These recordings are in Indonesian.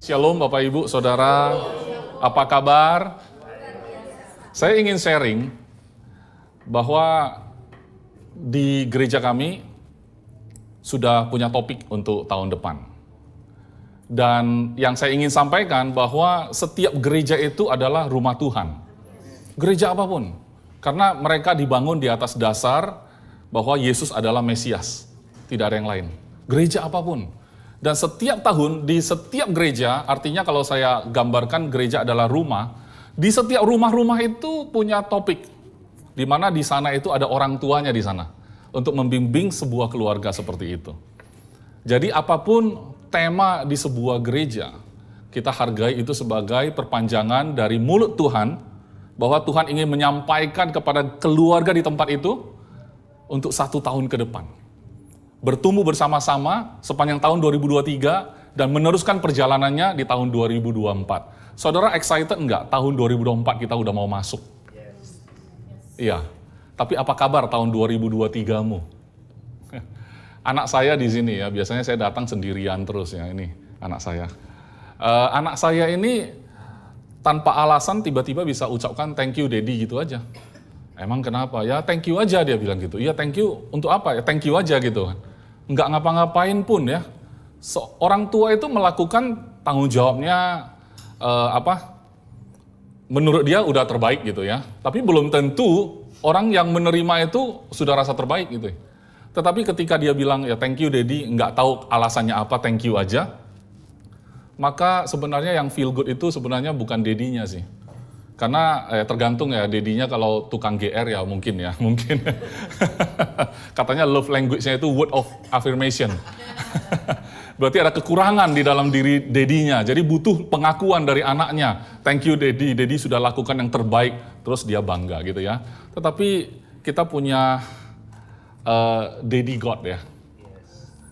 Shalom Bapak Ibu, Saudara, apa kabar? Saya ingin sharing bahwa di gereja kami sudah punya topik untuk tahun depan. Dan yang saya ingin sampaikan bahwa setiap gereja itu adalah rumah Tuhan. Gereja apapun, karena mereka dibangun di atas dasar bahwa Yesus adalah Mesias, tidak ada yang lain. Gereja apapun. Dan setiap tahun, di setiap gereja, artinya kalau saya gambarkan gereja adalah rumah, di setiap rumah-rumah itu punya topik, di mana di sana itu ada orang tuanya di sana, untuk membimbing sebuah keluarga seperti itu. Jadi apapun tema di sebuah gereja, kita hargai itu sebagai perpanjangan dari mulut Tuhan, bahwa Tuhan ingin menyampaikan kepada keluarga di tempat itu, untuk 1 tahun ke depan. Bertumbuh bersama-sama sepanjang tahun 2023 dan meneruskan perjalanannya di tahun 2024. Saudara excited enggak? Tahun 2024 kita udah mau masuk. Iya. Tapi apa kabar tahun 2023-mu? Anak saya di sini ya, biasanya saya datang sendirian terus ya, ini anak saya. Anak saya ini tanpa alasan tiba-tiba bisa ucapkan thank you daddy gitu aja. Emang kenapa? Ya thank you aja dia bilang gitu. Iya thank you untuk apa? Ya thank you aja gitu. Nggak ngapa-ngapain pun ya. Orang tua itu melakukan tanggung jawabnya menurut dia udah terbaik gitu ya. Tapi belum tentu orang yang menerima itu sudah rasa terbaik gitu. Tetapi ketika dia bilang ya thank you daddy, nggak tahu alasannya apa, thank you aja. Maka sebenarnya yang feel good itu sebenarnya bukan daddy-nya sih. Karena tergantung ya, dedinya kalau tukang GR ya mungkin. Katanya love language-nya itu word of affirmation. Berarti ada kekurangan di dalam diri dedinya, jadi butuh pengakuan dari anaknya. Thank you daddy, daddy sudah lakukan yang terbaik, terus dia bangga gitu ya. Tetapi kita punya daddy God ya.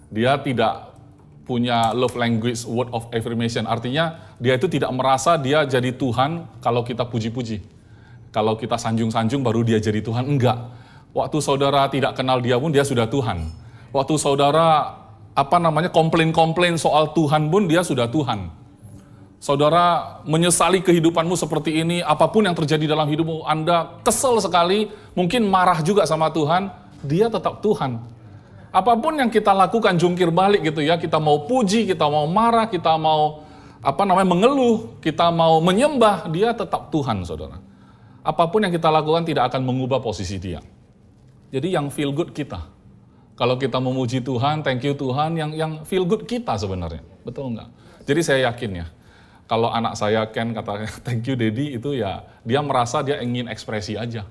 Dia tidak punya love language word of affirmation, artinya dia itu tidak merasa dia jadi Tuhan kalau kita puji-puji. Kalau kita sanjung-sanjung baru dia jadi Tuhan, enggak. Waktu saudara tidak kenal dia pun dia sudah Tuhan. Waktu saudara komplain-komplain soal Tuhan pun dia sudah Tuhan. Saudara menyesali kehidupanmu seperti ini, apapun yang terjadi dalam hidupmu, Anda kesel sekali, mungkin marah juga sama Tuhan, dia tetap Tuhan. Apapun yang kita lakukan jungkir balik gitu ya, kita mau puji, kita mau marah, kita mau mengeluh, kita mau menyembah, dia tetap Tuhan, saudara. Apapun yang kita lakukan tidak akan mengubah posisi dia. Jadi yang feel good kita. Kalau kita memuji Tuhan, thank you Tuhan, yang feel good kita sebenarnya. Betul enggak? Jadi saya yakin ya, kalau anak saya Ken kata thank you daddy, itu ya dia merasa dia ingin ekspresi aja.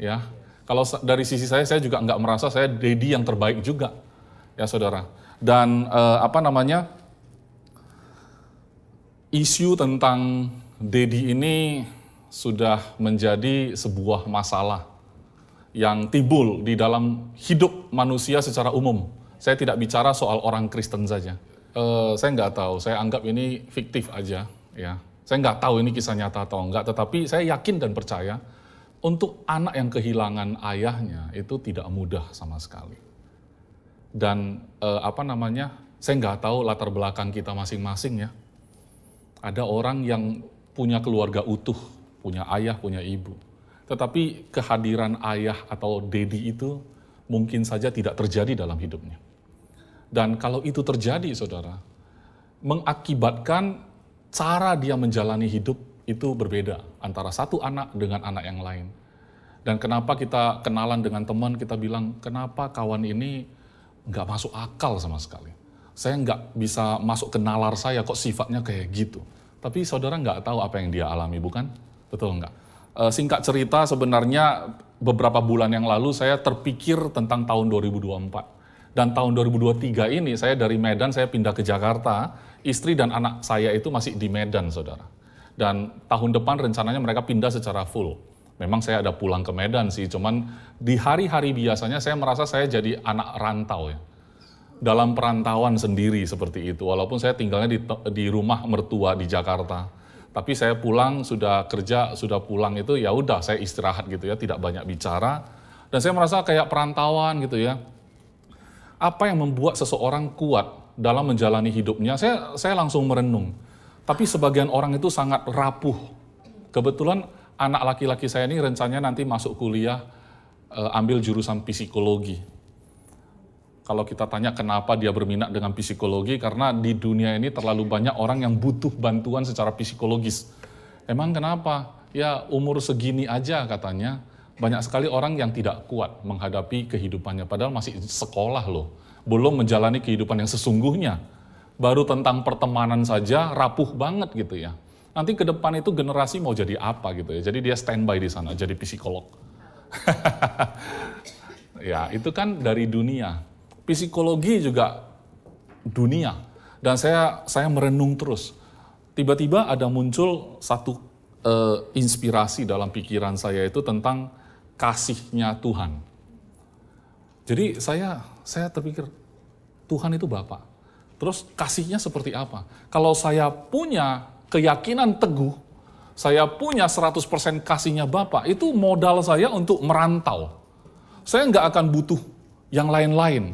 Ya. Kalau dari sisi saya juga nggak merasa saya daddy yang terbaik juga, ya saudara. Dan isu tentang daddy ini sudah menjadi sebuah masalah yang timbul di dalam hidup manusia secara umum. Saya tidak bicara soal orang Kristen saja. Saya nggak tahu, saya anggap ini fiktif aja. Ya. Saya nggak tahu ini kisah nyata atau enggak, tetapi saya yakin dan percaya untuk anak yang kehilangan ayahnya itu tidak mudah sama sekali. Dan saya nggak tahu latar belakang kita masing-masing ya. Ada orang yang punya keluarga utuh, punya ayah, punya ibu. Tetapi kehadiran ayah atau daddy itu mungkin saja tidak terjadi dalam hidupnya. Dan kalau itu terjadi, saudara, mengakibatkan cara dia menjalani hidup itu berbeda antara satu anak dengan anak yang lain. Dan kenapa kita kenalan dengan teman, kita bilang, kenapa kawan ini nggak masuk akal sama sekali. Saya nggak bisa masuk ke nalar saya, kok sifatnya kayak gitu. Tapi saudara nggak tahu apa yang dia alami, bukan? Betul nggak? Singkat cerita, sebenarnya beberapa bulan yang lalu saya terpikir tentang tahun 2024. Dan tahun 2023 ini, saya dari Medan, saya pindah ke Jakarta, istri dan anak saya itu masih di Medan, saudara. Dan tahun depan rencananya mereka pindah secara full. Memang saya ada pulang ke Medan sih, cuman di hari-hari biasanya saya merasa saya jadi anak rantau ya. Dalam perantauan sendiri seperti itu, walaupun saya tinggalnya di rumah mertua di Jakarta. Tapi saya pulang, sudah kerja, sudah pulang itu ya udah saya istirahat gitu ya, tidak banyak bicara. Dan saya merasa kayak perantauan gitu ya. Apa yang membuat seseorang kuat dalam menjalani hidupnya? Saya langsung merenung. Tapi sebagian orang itu sangat rapuh. Kebetulan anak laki-laki saya ini rencananya nanti masuk kuliah, ambil jurusan psikologi. Kalau kita tanya kenapa dia berminat dengan psikologi, karena di dunia ini terlalu banyak orang yang butuh bantuan secara psikologis. Emang kenapa? Ya umur segini aja katanya, banyak sekali orang yang tidak kuat menghadapi kehidupannya. Padahal masih sekolah loh, belum menjalani kehidupan yang sesungguhnya. Baru tentang pertemanan saja rapuh banget gitu ya. Nanti ke depan itu generasi mau jadi apa gitu ya. Jadi dia standby di sana, jadi psikolog. Ya itu kan dari dunia. Psikologi juga dunia. Dan saya merenung terus. Tiba-tiba ada muncul satu inspirasi dalam pikiran saya itu tentang kasihnya Tuhan. Jadi saya terpikir, Tuhan itu Bapa. Terus kasihnya seperti apa? Kalau saya punya keyakinan teguh, saya punya 100% kasihnya Bapa, itu modal saya untuk merantau. Saya nggak akan butuh yang lain-lain.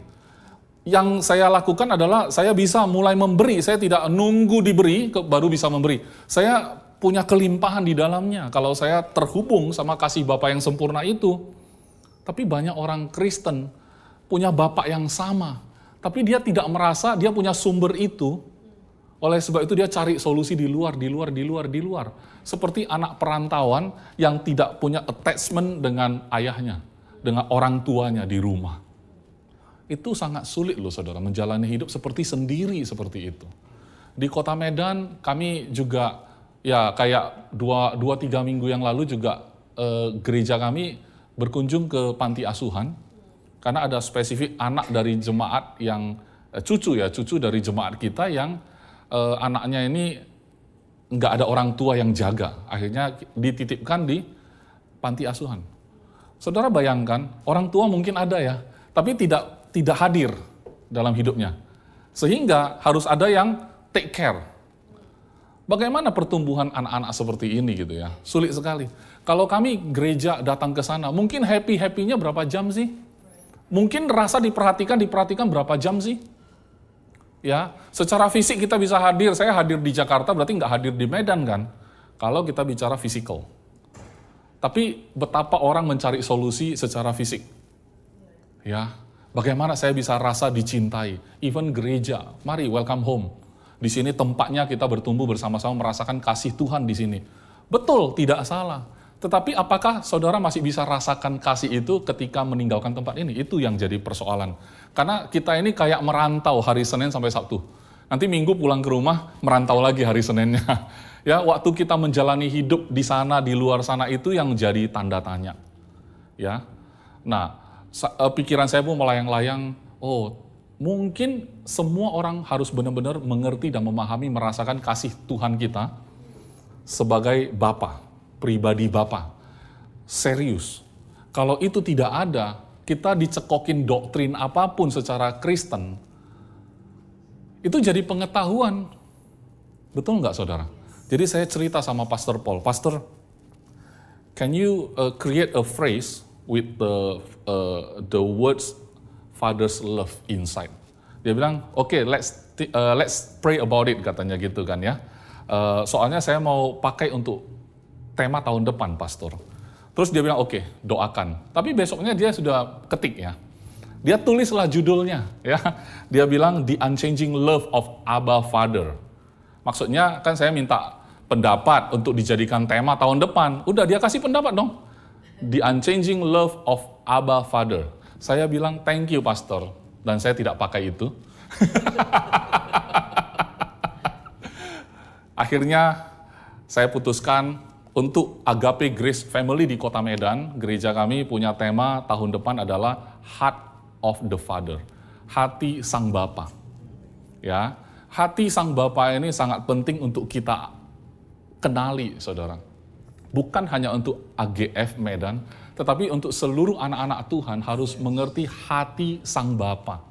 Yang saya lakukan adalah saya bisa mulai memberi, saya tidak nunggu diberi baru bisa memberi. Saya punya kelimpahan di dalamnya kalau saya terhubung sama kasih Bapa yang sempurna itu. Tapi banyak orang Kristen punya Bapa yang sama, tapi dia tidak merasa dia punya sumber itu. Oleh sebab itu dia cari solusi di luar. Seperti anak perantauan yang tidak punya attachment dengan ayahnya, dengan orang tuanya di rumah. Itu sangat sulit loh saudara, menjalani hidup seperti sendiri seperti itu. Di kota Medan kami juga, ya kayak 2-3 minggu yang lalu juga gereja kami berkunjung ke panti asuhan. Karena ada spesifik anak dari jemaat yang, cucu dari jemaat kita yang anaknya ini nggak ada orang tua yang jaga. Akhirnya dititipkan di panti asuhan. Saudara bayangkan, orang tua mungkin ada ya, tapi tidak hadir dalam hidupnya. Sehingga harus ada yang take care. Bagaimana pertumbuhan anak-anak seperti ini gitu ya? Sulit sekali. Kalau kami gereja datang ke sana, mungkin happy-happynya berapa jam sih? Mungkin rasa diperhatikan berapa jam sih? Ya, secara fisik kita bisa hadir. Saya hadir di Jakarta berarti nggak hadir di Medan kan? Kalau kita bicara fisikal. Tapi betapa orang mencari solusi secara fisik. Ya, bagaimana saya bisa rasa dicintai? Even gereja, mari welcome home. Di sini tempatnya kita bertumbuh bersama-sama merasakan kasih Tuhan di sini. Betul, tidak salah. Tetapi apakah saudara masih bisa rasakan kasih itu ketika meninggalkan tempat ini? Itu yang jadi persoalan. Karena kita ini kayak merantau hari Senin sampai Sabtu. Nanti Minggu pulang ke rumah, merantau lagi hari Seninnya. Ya, waktu kita menjalani hidup di sana, di luar sana itu yang jadi tanda tanya. Ya, nah, pikiran saya pun melayang-layang, mungkin semua orang harus benar-benar mengerti dan memahami, merasakan kasih Tuhan kita sebagai Bapa. Pribadi Bapa. Serius. Kalau itu tidak ada, kita dicekokin doktrin apapun secara Kristen, itu jadi pengetahuan. Betul nggak saudara? Jadi saya cerita sama Pastor Paul, Pastor, can you create a phrase with the words Father's love inside? Dia bilang, okay, let's pray about it, katanya gitu kan ya. Soalnya saya mau pakai untuk tema tahun depan, Pastor. Terus dia bilang, oke, doakan. Tapi besoknya dia sudah ketik ya. Dia tulislah judulnya ya. Dia bilang The Unchanging Love of Abba Father. Maksudnya kan saya minta pendapat untuk dijadikan tema tahun depan. Udah dia kasih pendapat dong. The Unchanging Love of Abba Father. Saya bilang thank you Pastor. Dan saya tidak pakai itu. Akhirnya saya putuskan untuk Agape Grace Family di Kota Medan, gereja kami punya tema tahun depan adalah Heart of the Father. Hati Sang Bapa. Ya, hati Sang Bapa ini sangat penting untuk kita kenali, saudara. Bukan hanya untuk AGF Medan, tetapi untuk seluruh anak-anak Tuhan harus mengerti hati Sang Bapa.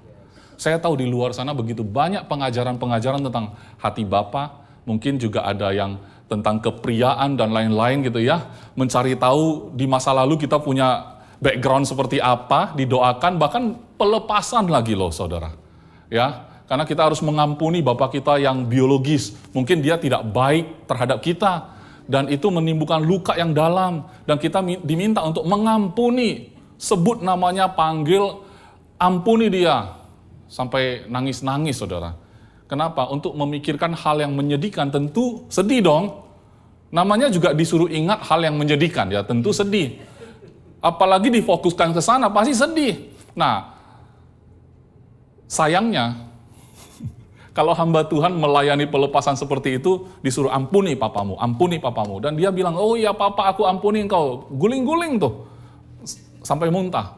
Saya tahu di luar sana begitu banyak pengajaran-pengajaran tentang hati Bapa, mungkin juga ada yang tentang kepriaan dan lain-lain gitu ya. Mencari tahu di masa lalu kita punya background seperti apa, didoakan, bahkan pelepasan lagi loh saudara. Ya, Karena kita harus mengampuni bapak kita yang biologis. Mungkin dia tidak baik terhadap kita. Dan itu menimbulkan luka yang dalam. Dan kita diminta untuk mengampuni. Sebut namanya, panggil, ampuni dia. Sampai nangis-nangis, saudara. Kenapa? Untuk memikirkan hal yang menyedihkan, tentu sedih dong. Namanya juga disuruh ingat hal yang menyedihkan, ya tentu sedih. Apalagi difokuskan ke sana, pasti sedih. Nah, sayangnya, kalau hamba Tuhan melayani pelepasan seperti itu, disuruh ampuni papamu. Dan dia bilang, oh iya papa, aku ampuni engkau. Guling-guling tuh, sampai muntah.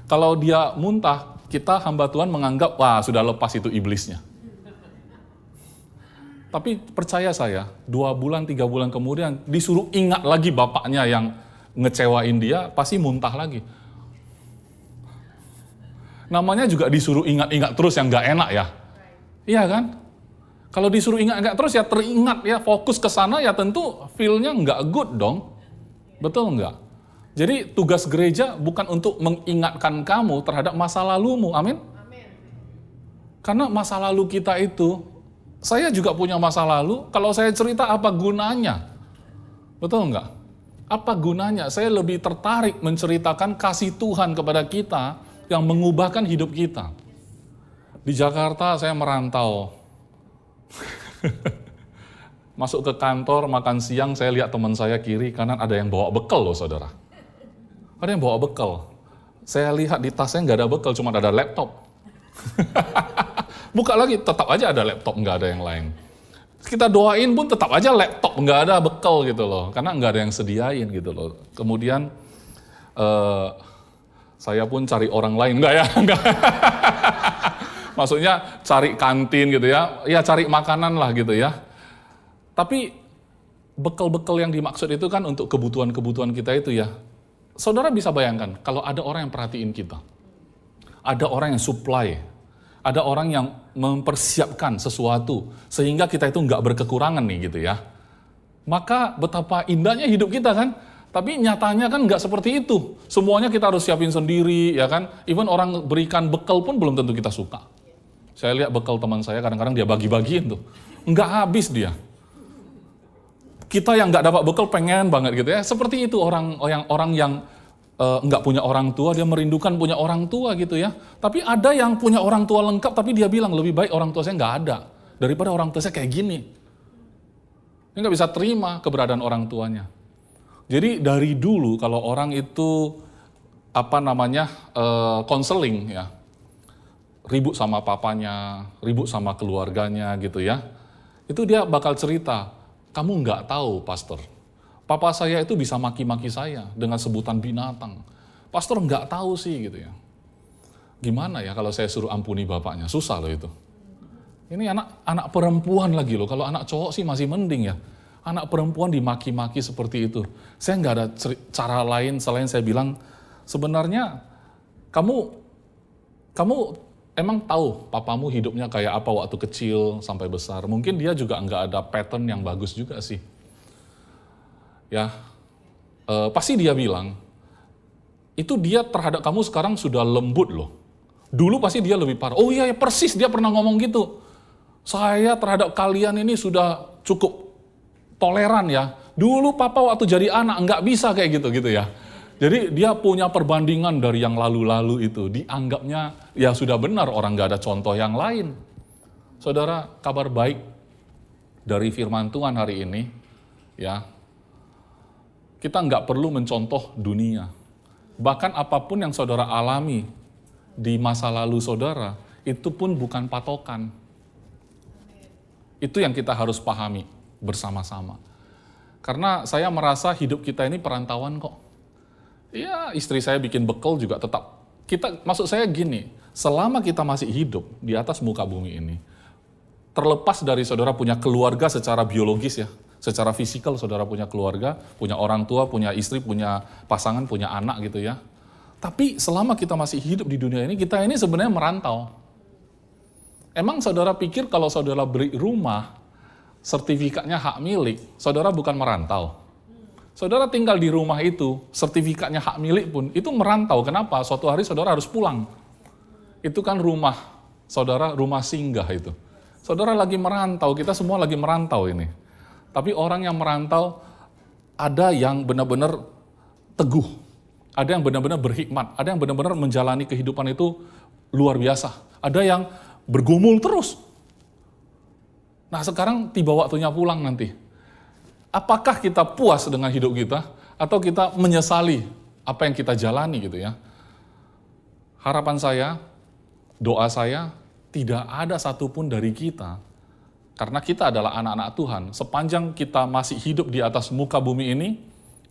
Kalau dia muntah, kita hamba Tuhan menganggap, wah sudah lepas itu iblisnya. Tapi percaya saya, 2 bulan, 3 bulan kemudian, disuruh ingat lagi bapaknya yang ngecewain dia, pasti muntah lagi. Namanya juga disuruh ingat-ingat terus yang gak enak ya. Iya kan? Kalau disuruh ingat-ingat terus ya teringat ya, fokus ke sana ya tentu feel-nya gak good dong. Betul nggak? Jadi tugas gereja bukan untuk mengingatkan kamu terhadap masa lalumu, amin? Karena masa lalu kita itu, saya juga punya masa lalu, kalau saya cerita apa gunanya? Betul nggak? Apa gunanya? Saya lebih tertarik menceritakan kasih Tuhan kepada kita yang mengubahkan hidup kita. Di Jakarta saya merantau. Masuk ke kantor, makan siang, saya lihat teman saya kiri, kanan ada yang bawa bekal loh saudara. Ada yang bawa bekal. Saya lihat di tasnya nggak ada bekal, cuma ada laptop. Buka lagi, tetap aja ada laptop, nggak ada yang lain. Kita doain pun tetap aja laptop, nggak ada bekal gitu loh. Karena nggak ada yang sediain gitu loh. Kemudian saya pun cari orang lain, enggak ya? Enggak. Maksudnya cari kantin gitu ya. Ya cari makanan lah gitu ya. Tapi bekal-bekal yang dimaksud itu kan untuk kebutuhan-kebutuhan kita itu ya. Saudara bisa bayangkan kalau ada orang yang perhatiin kita. Ada orang yang supply. Ada orang yang mempersiapkan sesuatu sehingga kita itu nggak berkekurangan nih gitu ya. Maka betapa indahnya hidup kita kan. Tapi nyatanya kan nggak seperti itu. Semuanya kita harus siapin sendiri ya kan. Even orang berikan bekal pun belum tentu kita suka. Saya lihat bekal teman saya kadang-kadang dia bagi-bagiin tuh. Nggak habis dia. Kita yang nggak dapat bekal pengen banget gitu ya. Seperti itu orang yang nggak punya orang tua, dia merindukan punya orang tua gitu ya. Tapi ada yang punya orang tua lengkap, tapi dia bilang lebih baik orang tua saya nggak ada daripada orang tua saya kayak gini. Dia nggak bisa terima keberadaan orang tuanya. Jadi dari dulu kalau orang itu konseling ya, ribut sama papanya, ribut sama keluarganya gitu ya, itu dia bakal cerita, kamu nggak tahu pastor. Papa saya itu bisa maki-maki saya dengan sebutan binatang. Pastor nggak tahu sih gitu ya. Gimana ya kalau saya suruh ampuni bapaknya? Susah loh itu. Ini anak perempuan lagi loh. Kalau anak cowok sih masih mending ya. Anak perempuan dimaki-maki seperti itu. Saya nggak ada cara lain selain saya bilang, sebenarnya kamu emang tahu papamu hidupnya kayak apa waktu kecil sampai besar. Mungkin dia juga nggak ada pattern yang bagus juga sih. Ya, pasti dia bilang, itu dia terhadap kamu sekarang sudah lembut loh. Dulu pasti dia lebih parah. Oh iya, persis dia pernah ngomong gitu. Saya terhadap kalian ini sudah cukup toleran ya. Dulu papa waktu jadi anak nggak bisa kayak gitu ya. Jadi dia punya perbandingan dari yang lalu-lalu itu. Dianggapnya ya sudah benar orang nggak ada contoh yang lain. Saudara, kabar baik dari firman Tuhan hari ini ya. Kita nggak perlu mencontoh dunia. Bahkan apapun yang saudara alami di masa lalu saudara, itu pun bukan patokan. Itu yang kita harus pahami bersama-sama. Karena saya merasa hidup kita ini perantauan kok. Ya, istri saya bikin bekal juga tetap. Maksud saya gini, selama kita masih hidup di atas muka bumi ini, terlepas dari saudara punya keluarga secara biologis ya, secara fisikal saudara punya keluarga, punya orang tua, punya istri, punya pasangan, punya anak gitu ya. Tapi selama kita masih hidup di dunia ini, kita ini sebenarnya merantau. Emang saudara pikir kalau saudara beli rumah, sertifikatnya hak milik, saudara bukan merantau? Saudara tinggal di rumah itu, sertifikatnya hak milik pun, itu merantau. Kenapa? Suatu hari saudara harus pulang. Itu kan rumah Saudara, rumah singgah itu. Saudara lagi merantau, kita semua lagi merantau ini. Tapi orang yang merantau, ada yang benar-benar teguh. Ada yang benar-benar berhikmat. Ada yang benar-benar menjalani kehidupan itu luar biasa. Ada yang bergumul terus. Nah sekarang tiba waktunya pulang nanti. Apakah kita puas dengan hidup kita? Atau kita menyesali apa yang kita jalani gitu ya? Harapan saya, doa saya, tidak ada satupun dari kita, karena kita adalah anak-anak Tuhan, sepanjang kita masih hidup di atas muka bumi ini,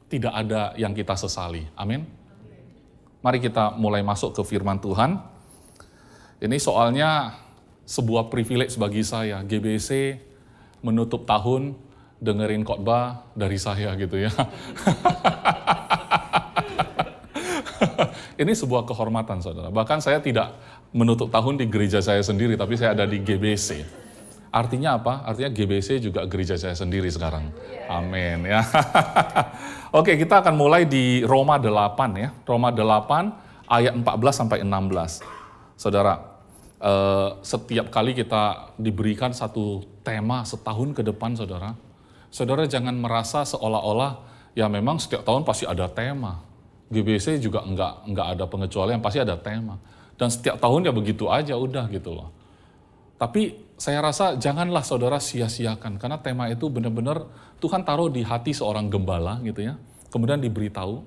tidak ada yang kita sesali. Amin. Mari kita mulai masuk ke firman Tuhan. Ini soalnya sebuah privilege bagi saya, GBC menutup tahun dengerin khotbah dari saya gitu ya. Ini sebuah kehormatan saudara. Bahkan saya tidak menutup tahun di gereja saya sendiri, tapi saya ada di GBC. Artinya apa? Artinya GBC juga gereja saya sendiri sekarang. Amin ya. Oke, kita akan mulai di Roma 8 ya. Roma 8 ayat 14 sampai 16. Saudara, setiap kali kita diberikan satu tema setahun ke depan saudara, saudara jangan merasa seolah-olah ya memang setiap tahun pasti ada tema. GBC juga enggak ada pengecualian, pasti ada tema. Dan setiap tahun ya begitu aja, udah gitu loh. Tapi saya rasa janganlah saudara sia-siakan, karena tema itu benar-benar Tuhan taruh di hati seorang gembala gitu ya. Kemudian diberitahu,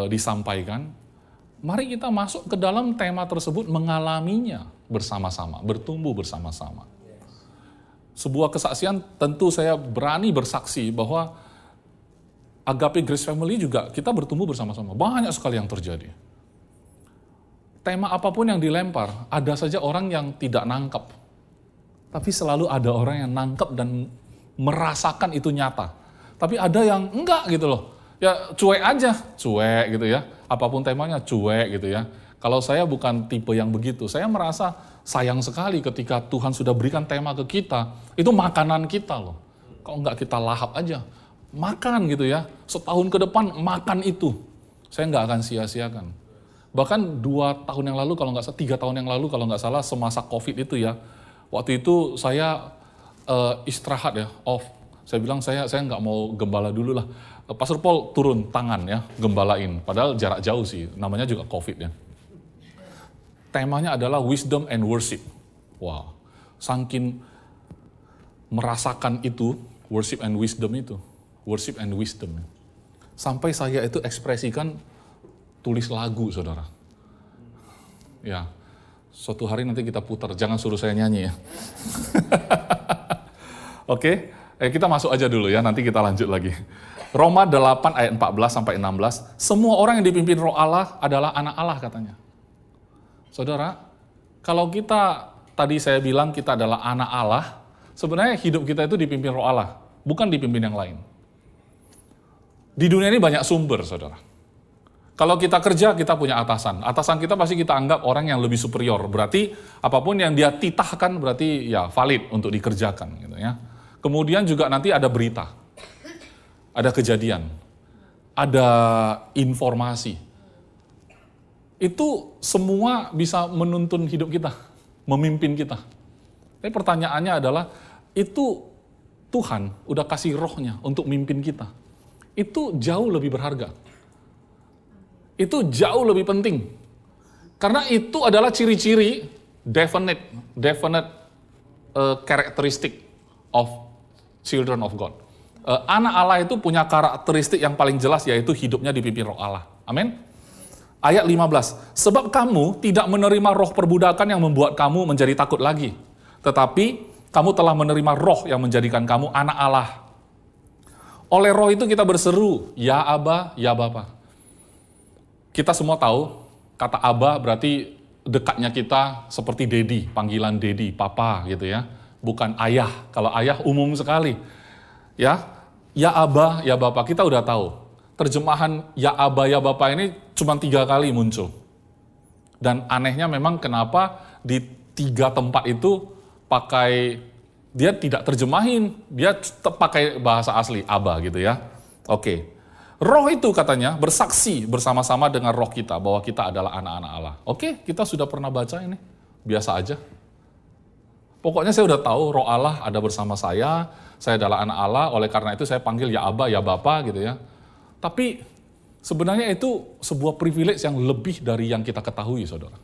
disampaikan. Mari kita masuk ke dalam tema tersebut, mengalaminya bersama-sama, bertumbuh bersama-sama. Sebuah kesaksian, tentu saya berani bersaksi bahwa Agape Grace Family juga kita bertumbuh bersama-sama. Banyak sekali yang terjadi. Tema apapun yang dilempar, ada saja orang yang tidak nangkep. Tapi selalu ada orang yang nangkep dan merasakan itu nyata. Tapi ada yang enggak gitu loh. Ya cuek aja, cuek gitu ya. Apapun temanya cuek gitu ya. Kalau saya bukan tipe yang begitu. Saya merasa sayang sekali ketika Tuhan sudah berikan tema ke kita. Itu makanan kita loh. Kok enggak kita lahap aja. Makan gitu ya, setahun ke depan makan itu. Saya nggak akan sia-siakan. Bahkan 2 tahun yang lalu, kalau nggak salah, 3 tahun yang lalu kalau nggak salah, semasa COVID itu ya, waktu itu saya istirahat ya, off. Saya bilang saya nggak mau gembala dulu lah. Pastor Paul turun tangan ya, gembalain. Padahal jarak jauh sih, namanya juga COVID ya. Temanya adalah wisdom and worship. Wow, saking merasakan itu, worship and wisdom itu. Worship and wisdom. Sampai saya itu ekspresikan tulis lagu, saudara. Ya, suatu hari nanti kita putar, jangan suruh saya nyanyi ya. Oke, kita masuk aja dulu ya, nanti kita lanjut lagi. Roma 8 ayat 14 sampai 16, semua orang yang dipimpin Roh Allah adalah anak Allah katanya. Saudara, kalau kita, tadi saya bilang kita adalah anak Allah, sebenarnya hidup kita itu dipimpin Roh Allah, bukan dipimpin yang lain. Di dunia ini banyak sumber, saudara. Kalau kita kerja, kita punya atasan. Atasan kita pasti kita anggap orang yang lebih superior. Berarti apapun yang dia titahkan berarti ya valid untuk dikerjakan. Gitu ya. Kemudian juga nanti ada berita, ada kejadian, ada informasi. Itu semua bisa menuntun hidup kita, memimpin kita. Tapi pertanyaannya adalah, itu Tuhan udah kasih rohnya untuk mimpin kita. Itu jauh lebih berharga. Itu jauh lebih penting. Karena itu adalah ciri-ciri definite characteristic of children of God. Anak Allah itu punya karakteristik yang paling jelas, yaitu hidupnya dipimpin Roh Allah. Amin. Ayat 15. Sebab kamu tidak menerima roh perbudakan yang membuat kamu menjadi takut lagi. Tetapi kamu telah menerima roh yang menjadikan kamu anak Allah. Oleh roh itu kita berseru, ya Aba, ya Bapa. Kita semua tahu, kata Aba berarti dekatnya kita seperti Dedi, panggilan Dedi, Papa gitu ya. Bukan ayah, kalau ayah umum sekali. Ya Aba, ya Bapa, kita udah tahu. Terjemahan ya Aba, ya Bapa ini cuma 3 kali muncul. Dan anehnya memang kenapa di 3 tempat itu dia tidak terjemahin, dia tetap pakai bahasa asli, Aba gitu ya. Oke. Roh itu katanya bersaksi bersama-sama dengan roh kita bahwa kita adalah anak-anak Allah. Oke, kita sudah pernah baca ini. biasa aja. Pokoknya saya udah tahu roh Allah ada bersama saya adalah anak Allah, oleh karena itu saya panggil ya Aba, ya Bapa gitu ya. Tapi sebenarnya itu sebuah privilege yang lebih dari yang kita ketahui, saudara.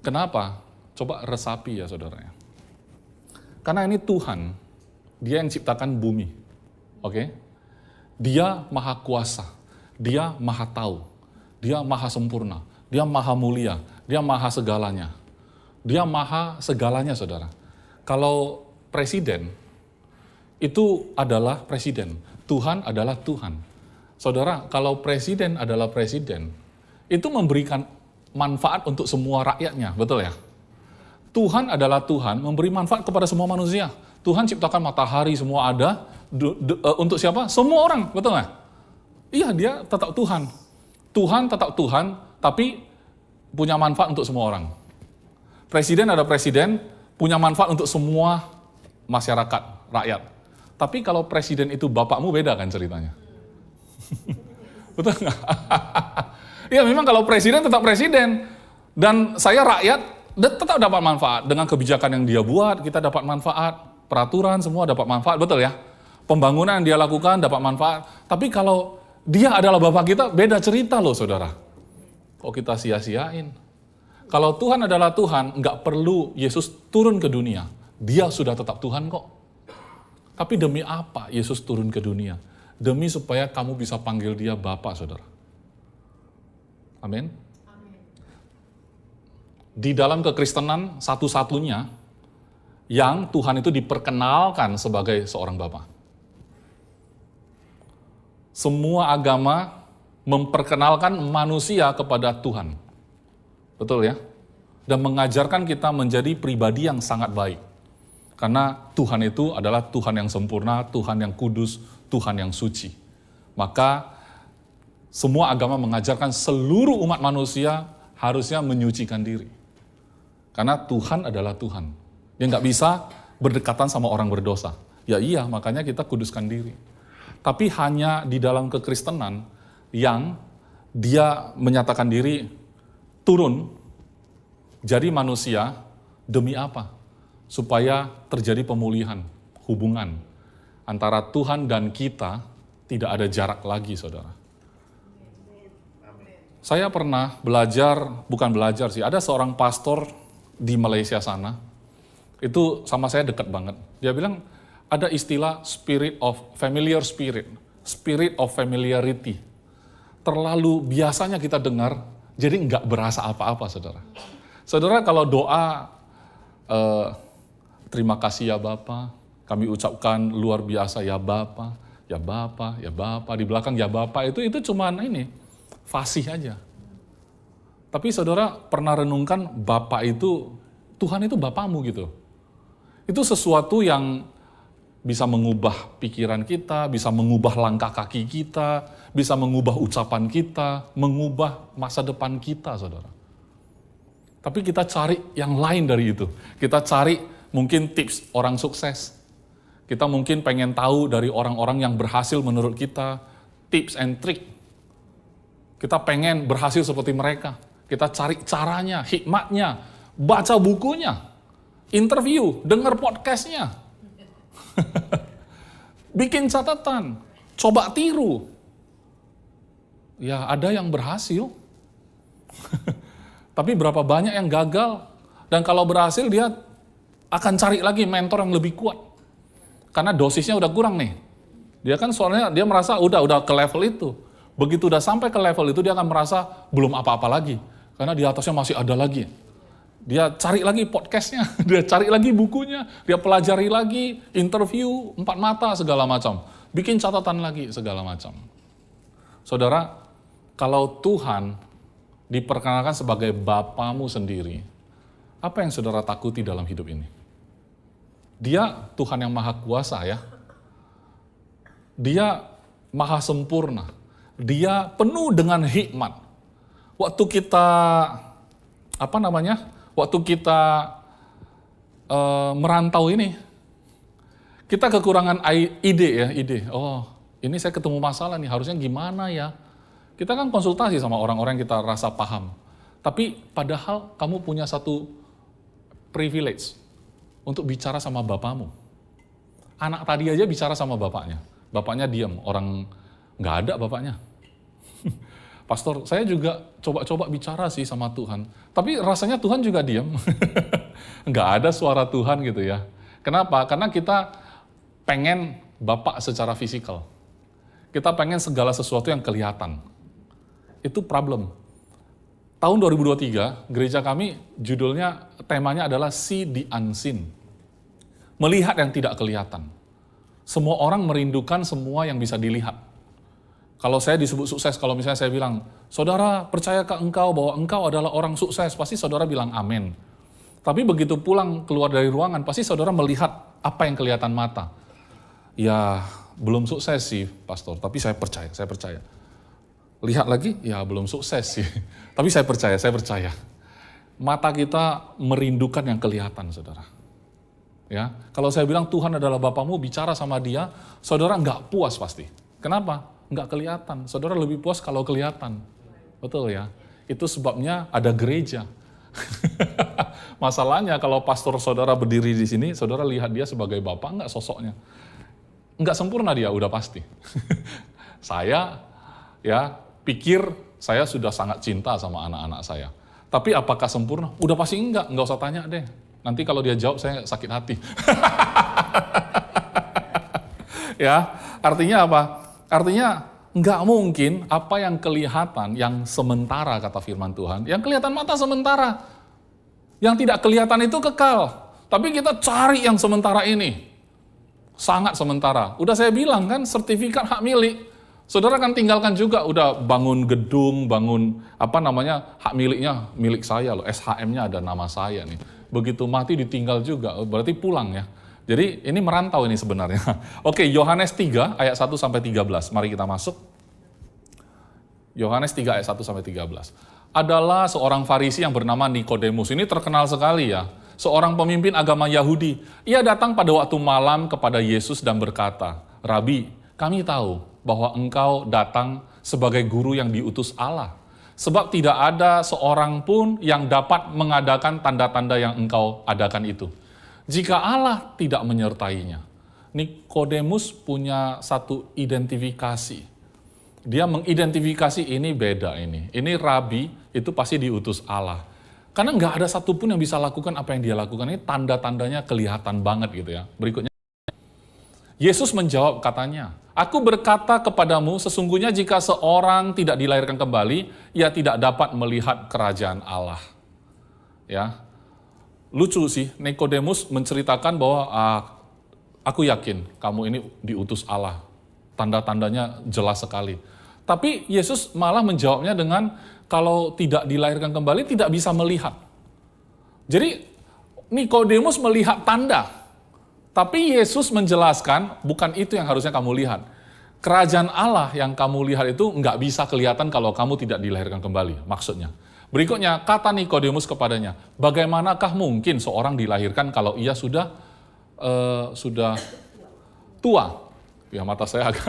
Kenapa? Coba resapi ya saudara ya. Karena ini Tuhan, Dia yang ciptakan bumi. Oke? Dia maha kuasa, Dia maha tahu, Dia maha sempurna, Dia maha mulia, Dia maha segalanya. Dia maha segalanya, saudara. Kalau presiden, itu adalah presiden. Tuhan adalah Tuhan. Saudara, kalau presiden adalah presiden, itu memberikan manfaat untuk semua rakyatnya, betul ya? Tuhan adalah Tuhan, memberi manfaat kepada semua manusia. Tuhan ciptakan matahari, semua ada. Untuk siapa? Semua orang, betul nggak? Iya, dia tetap Tuhan. Tuhan tetap Tuhan, tapi punya manfaat untuk semua orang. Presiden ada presiden, punya manfaat untuk semua masyarakat, rakyat. Tapi kalau presiden itu bapakmu, beda kan ceritanya? Betul nggak? Ya memang kalau presiden tetap presiden. Dan saya rakyat, tetap dapat manfaat. Dengan kebijakan yang dia buat, kita dapat manfaat. Peraturan semua dapat manfaat, betul ya? Pembangunan yang dia lakukan dapat manfaat. Tapi kalau dia adalah bapak kita, beda cerita loh saudara. Kok kita sia-siain? Kalau Tuhan adalah Tuhan, nggak perlu Yesus turun ke dunia. Dia sudah tetap Tuhan kok. Tapi demi apa Yesus turun ke dunia? Demi supaya kamu bisa panggil dia Bapa, saudara. Amin. Di dalam kekristenan, satu-satunya yang Tuhan itu diperkenalkan sebagai seorang Bapa. Semua agama memperkenalkan manusia kepada Tuhan. Betul ya? Dan mengajarkan kita menjadi pribadi yang sangat baik. Karena Tuhan itu adalah Tuhan yang sempurna, Tuhan yang kudus, Tuhan yang suci. Maka semua agama mengajarkan seluruh umat manusia harusnya menyucikan diri. Karena Tuhan adalah Tuhan. Dia nggak bisa berdekatan sama orang berdosa. Ya iya, makanya kita kuduskan diri. Tapi hanya di dalam kekristenan yang dia menyatakan diri turun jadi manusia demi apa? Supaya terjadi pemulihan hubungan antara Tuhan dan kita, tidak ada jarak lagi, saudara. Saya pernah bukan belajar sih, ada seorang pastor di Malaysia sana, itu sama saya dekat banget. Dia bilang, ada istilah spirit of familiarity. Terlalu biasanya kita dengar, jadi nggak berasa apa-apa, saudara. Saudara, kalau doa, terima kasih ya Bapa, kami ucapkan luar biasa ya Bapa, ya Bapa, ya Bapa, di belakang ya Bapa, itu cuman fasih aja. Tapi saudara pernah renungkan Bapa itu, Tuhan itu Bapamu gitu. Itu sesuatu yang bisa mengubah pikiran kita, bisa mengubah langkah kaki kita, bisa mengubah ucapan kita, mengubah masa depan kita, saudara. Tapi kita cari yang lain dari itu. Kita cari mungkin tips orang sukses. Kita mungkin pengen tahu dari orang-orang yang berhasil menurut kita, tips and trick. Kita pengen berhasil seperti mereka. Kita cari caranya, hikmatnya, baca bukunya, interview, dengar podcastnya. Bikin catatan, coba tiru. Ya ada yang berhasil. Tapi berapa banyak yang gagal. Dan kalau berhasil dia akan cari lagi mentor yang lebih kuat. Karena dosisnya udah kurang nih. Dia kan soalnya dia merasa udah ke level itu. Begitu udah sampai ke level itu dia akan merasa belum apa-apa lagi. Karena di atasnya masih ada lagi. Dia cari lagi podcastnya, dia cari lagi bukunya, dia pelajari lagi, interview, 4 mata segala macam. Bikin catatan lagi segala macam. Saudara, kalau Tuhan diperkenalkan sebagai Bapamu sendiri, apa yang saudara takuti dalam hidup ini? Dia Tuhan yang maha kuasa ya. Dia maha sempurna. Dia penuh dengan hikmat. Waktu kita, waktu kita merantau ini, kita kekurangan ide. Oh, ini saya ketemu masalah nih, harusnya gimana ya? Kita kan konsultasi sama orang-orang yang kita rasa paham. Tapi padahal kamu punya satu privilege untuk bicara sama bapamu. Anak tadi aja bicara sama bapaknya. Bapaknya diam, orang nggak ada bapaknya. Pastor, saya juga coba-coba bicara sih sama Tuhan. Tapi rasanya Tuhan juga diam. Nggak ada suara Tuhan gitu ya. Kenapa? Karena kita pengen Bapak secara fisikal. Kita pengen segala sesuatu yang kelihatan. Itu problem. Tahun 2023, gereja kami judulnya, temanya adalah See the Unseen. Melihat yang tidak kelihatan. Semua orang merindukan semua yang bisa dilihat. Kalau saya disebut sukses, kalau misalnya saya bilang, saudara percayakah engkau bahwa engkau adalah orang sukses? Pasti saudara bilang amin. Tapi begitu pulang keluar dari ruangan, pasti saudara melihat apa yang kelihatan mata. Ya, belum sukses sih, pastor, tapi saya percaya. Lihat lagi, ya belum sukses sih. Tapi saya percaya. Mata kita merindukan yang kelihatan, saudara. Ya, kalau saya bilang Tuhan adalah Bapamu, bicara sama dia, saudara nggak puas pasti. Kenapa? Nggak kelihatan. Saudara lebih puas kalau kelihatan. Betul ya? Itu sebabnya ada gereja. Masalahnya kalau pastor saudara berdiri di sini, saudara lihat dia sebagai bapak, nggak sosoknya. Nggak sempurna dia, udah pasti. Saya pikir saya sudah sangat cinta sama anak-anak saya. Tapi apakah sempurna? Udah pasti enggak usah tanya deh. Nanti kalau dia jawab saya sakit hati. Ya, artinya apa? Artinya nggak mungkin apa yang kelihatan, yang sementara kata firman Tuhan, yang kelihatan mata sementara. Yang tidak kelihatan itu kekal. Tapi kita cari yang sementara ini. Sangat sementara. Udah saya bilang kan, sertifikat hak milik. Saudara kan tinggalkan juga, udah bangun gedung, bangun hak miliknya, milik saya loh, SHM-nya ada nama saya nih. Begitu mati ditinggal juga, berarti pulang ya. Jadi ini merantau ini sebenarnya. Oke, Yohanes 3 ayat 1 sampai 13. Mari kita masuk. Yohanes 3 ayat 1 sampai 13. Adalah seorang Farisi yang bernama Nikodemus. Ini terkenal sekali ya. Seorang pemimpin agama Yahudi. Ia datang pada waktu malam kepada Yesus dan berkata, "Rabi, kami tahu bahwa engkau datang sebagai guru yang diutus Allah. Sebab tidak ada seorang pun yang dapat mengadakan tanda-tanda yang engkau adakan itu, jika Allah tidak menyertainya." Nikodemus punya satu identifikasi. Dia mengidentifikasi ini beda ini. Ini rabi, itu pasti diutus Allah. Karena nggak ada satupun yang bisa lakukan apa yang dia lakukan. Ini tanda-tandanya kelihatan banget gitu ya. Berikutnya, Yesus menjawab katanya, "Aku berkata kepadamu, sesungguhnya jika seorang tidak dilahirkan kembali, ia tidak dapat melihat kerajaan Allah." Ya, lucu sih, Nikodemus menceritakan bahwa aku yakin kamu ini diutus Allah. Tanda-tandanya jelas sekali. Tapi Yesus malah menjawabnya dengan, kalau tidak dilahirkan kembali tidak bisa melihat. Jadi Nikodemus melihat tanda. Tapi Yesus menjelaskan, bukan itu yang harusnya kamu lihat. Kerajaan Allah yang kamu lihat itu nggak bisa kelihatan kalau kamu tidak dilahirkan kembali, maksudnya. Berikutnya, kata Nikodemus kepadanya, "Bagaimanakah mungkin seorang dilahirkan kalau ia sudah tua?" Ya, mata saya agak...